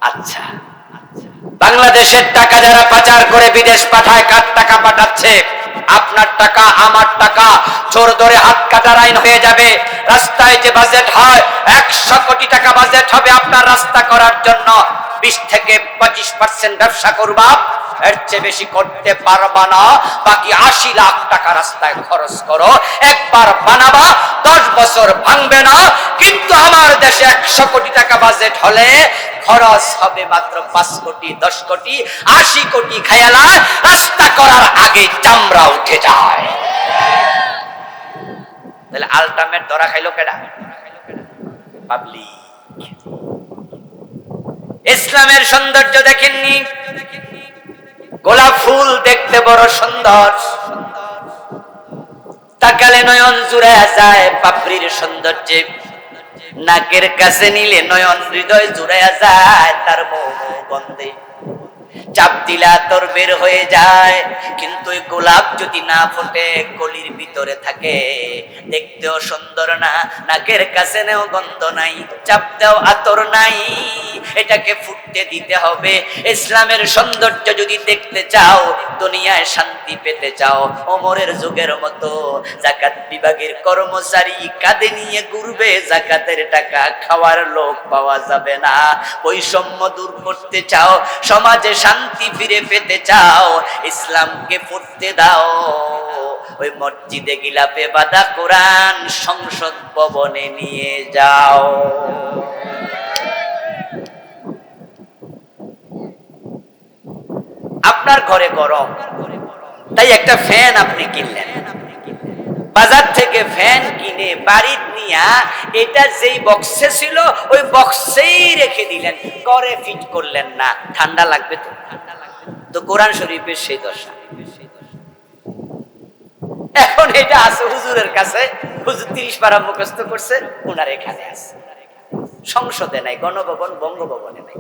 আচ্ছা, বাংলাদেশের টাকা যারা পাচার করে বিদেশ পাঠায়, কার টাকা পাঠাচ্ছে? আপনার টাকা, আমার টাকা। চোর ধরে হাত কাটার আইন হয়ে যাবে। রাস্তায় যে বাজেট হয় 100 কোটি টাকা বাজেট হবে আপনার রাস্তা করার জন্য। 20 থেকে 25% ব্যবসা করবা, এর চেয়ে বেশি করতে পারবা না। বাকি 80 লাখ টাকা রাস্তায় খরচ করো, একবার বানাবা 10 বছর ভাঙবে না। কিন্তু আমার দেশে 100 কোটি টাকা বাজেট হলে খরচ হবে মাত্র 5 কোটি, 10 কোটি, 80 কোটি খায়ালা রাস্তা করার আগে চামড়া উঠে যায়। তাহলে আলটিমেট ধরা খাইলো কেডা? পাবলিক। ইসলামের সৌন্দর্য দেখেননি? গোলাপ ফুল দেখতে বড় সুন্দর, তাকালে নয়ন জুড়ায় যায় পাপড়ির সৌন্দর্যে। নাকের কাছে নিলে নয়ন হৃদয় জুড়ায় যায় তার মোহ গন্ধে। চাপ দিলা তোর বের হয়ে যায়। কিন্তু ওই গোলাপ যদি না ফোটে, কলির ভিতরে থাকে, দেখতেও সুন্দর না, নাকের কাছে নেও গন্ধ নাই, চাপ দেও আতর নাই। এটাকে ফুটতে দিতে হবে। ইসলামের সৌন্দর্য যদি দেখতে চাও, দুনিয়ায় শান্তি পেতে চাও, ওমরের যুগের মতো যাকাত বিভাগের কর্মচারী কাঁধে নিয়ে ঘুরবে, যাকাতের টাকা খাওয়ার লোক পাওয়া যাবে না। বৈষম্য দূর করতে চাও, সমাজে শান্তি ফিরে পেতে চাও, ইসলামকে পড়তে দাও। ওই মসজিদে গিলাপে বাঁধা কোরআন সংসদ ভবনে নিয়ে যাও। আপনার ঘরে গরম, তাই একটা ফ্যান আপনি কিনলেন। বাজার থেকে ফ্যান কিনে বাড়ি নিয়া এটা যেই বক্সে ছিল ওই বক্সেই রেখে দিলেন, ঘরে ফিট করলেন না। ঠান্ডা লাগবে তো? তো কোরআন শরীফের সেই দশা। এখন এটা আছে হুজুরের কাছে, হুজুর 30 পারা মুখস্থ করছে, ওনার এখানে আছে, সংসদে নাই, গণভবন বঙ্গভবনে নাই।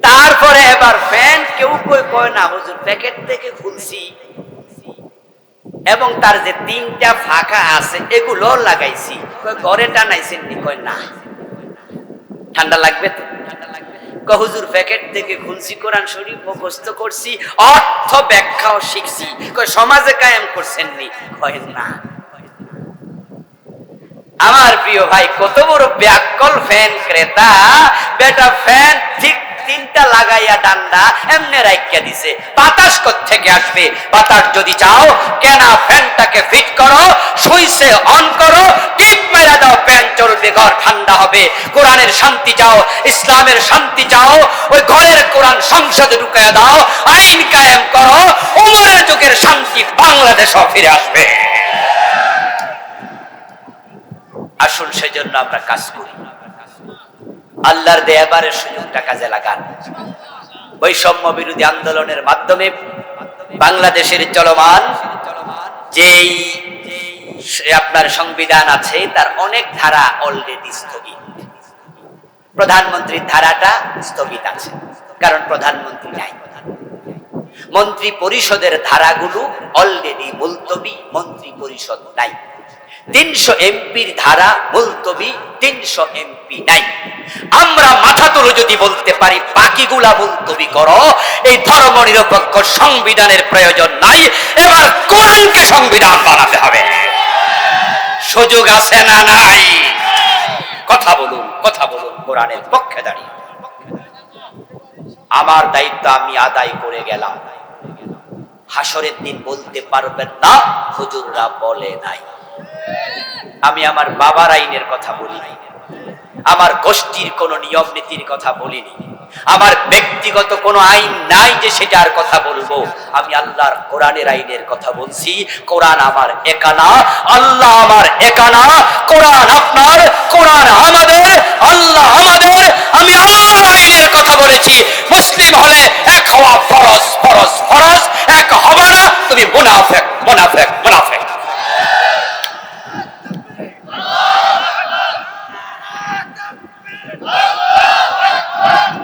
তারপরে এবার ফ্যান কেউ কয় না হুজুর প্যাকেট থেকে খুলছি, এবং তার যে 3টা ফাঁকা আছে এগুলো লাগাইছি, ঘরে টানাইছেন নি? কয় না। ঠান্ডা লাগবে তো? হুজুর প্যাকেট থেকে খুলছি, কোরআন শরীফ মুখস্থ করছি, অর্থ ব্যাখ্যাও শিখছি, কয় সমাজে কায়েম করছেন নি? কয় না। আমার প্রিয় ভাই, কত বড় ব্যাকল ফ্যান ক্রেতা! বেটা ফ্যান ঠিক 3টা লাগাইয়া ডান্ডা এমনি রাইখা দিছে, বাতাস কোত্থেকে আসবে? বাতাস যদি চাও কেনা ফ্যানটাকে ফিট করো, সুইচে অন করো, টিপ মেরা দাও, ফ্যান চলবে, ঘর ঠান্ডা হবে। কোরআনের শান্তি চাও, ইসলামের শান্তি চাও, ওই ঘরের কোরআন সংসদে ঢুকাইয়া দাও, আইন কায়েম করো, ওমরের যুগের শান্তি বাংলাদেশও ফিরে আসবে। আসুন সেজন্য আমরা কাজ করি, আল্লাহর দেয়াবারের সুযোগটা কাজে লাগান। বৈষম্য বিরোধী আন্দোলনের মাধ্যমে বাংলাদেশের চলমান যেই আপনার সংবিধান আছে তার অনেক ধারা অলরেডি স্থগিত। প্রধানমন্ত্রীর ধারাটা স্থগিত আছে, কারণ প্রধানমন্ত্রী নাই। মন্ত্রী পরিষদের ধারাগুলো অলরেডি মুলতবি, মন্ত্রী পরিষদ নাই। 300 এমপির ধারা মুলতবি, 300 এমপি নাই। আমরা মাথা তুলে যদি বলতে পারি বাকিগুলা মুলতবি করো, এই ধর্ম নিরপেক্ষ সংবিধানের প্রয়োজন নাই, এবার কোরআনকে সংবিধান বানাতে হবে। সুযোগ আছে না নাই? কথা বলুন, কথা বলুন কোরআনের পক্ষে দাঁড়িয়ে। আমার দায়িত্ব আমি আদায় করে গেলাম। হাসরের দিন বলতে পারবেন না হুজুররা বলে নাই। আমি আমার বাবার আইনের কথা বলিনি, আমার গোষ্ঠীর কোন নিয়ম নীতির কথা বলিনি, আমার ব্যক্তিগত কোন আইন নাই যে সেটার কথা বলবো। আমি আল্লাহর কোরআনের আইনের কথা বলছি। কোরআন আমার একানা, আল্লাহ আমার একানা, কোরআন আপনার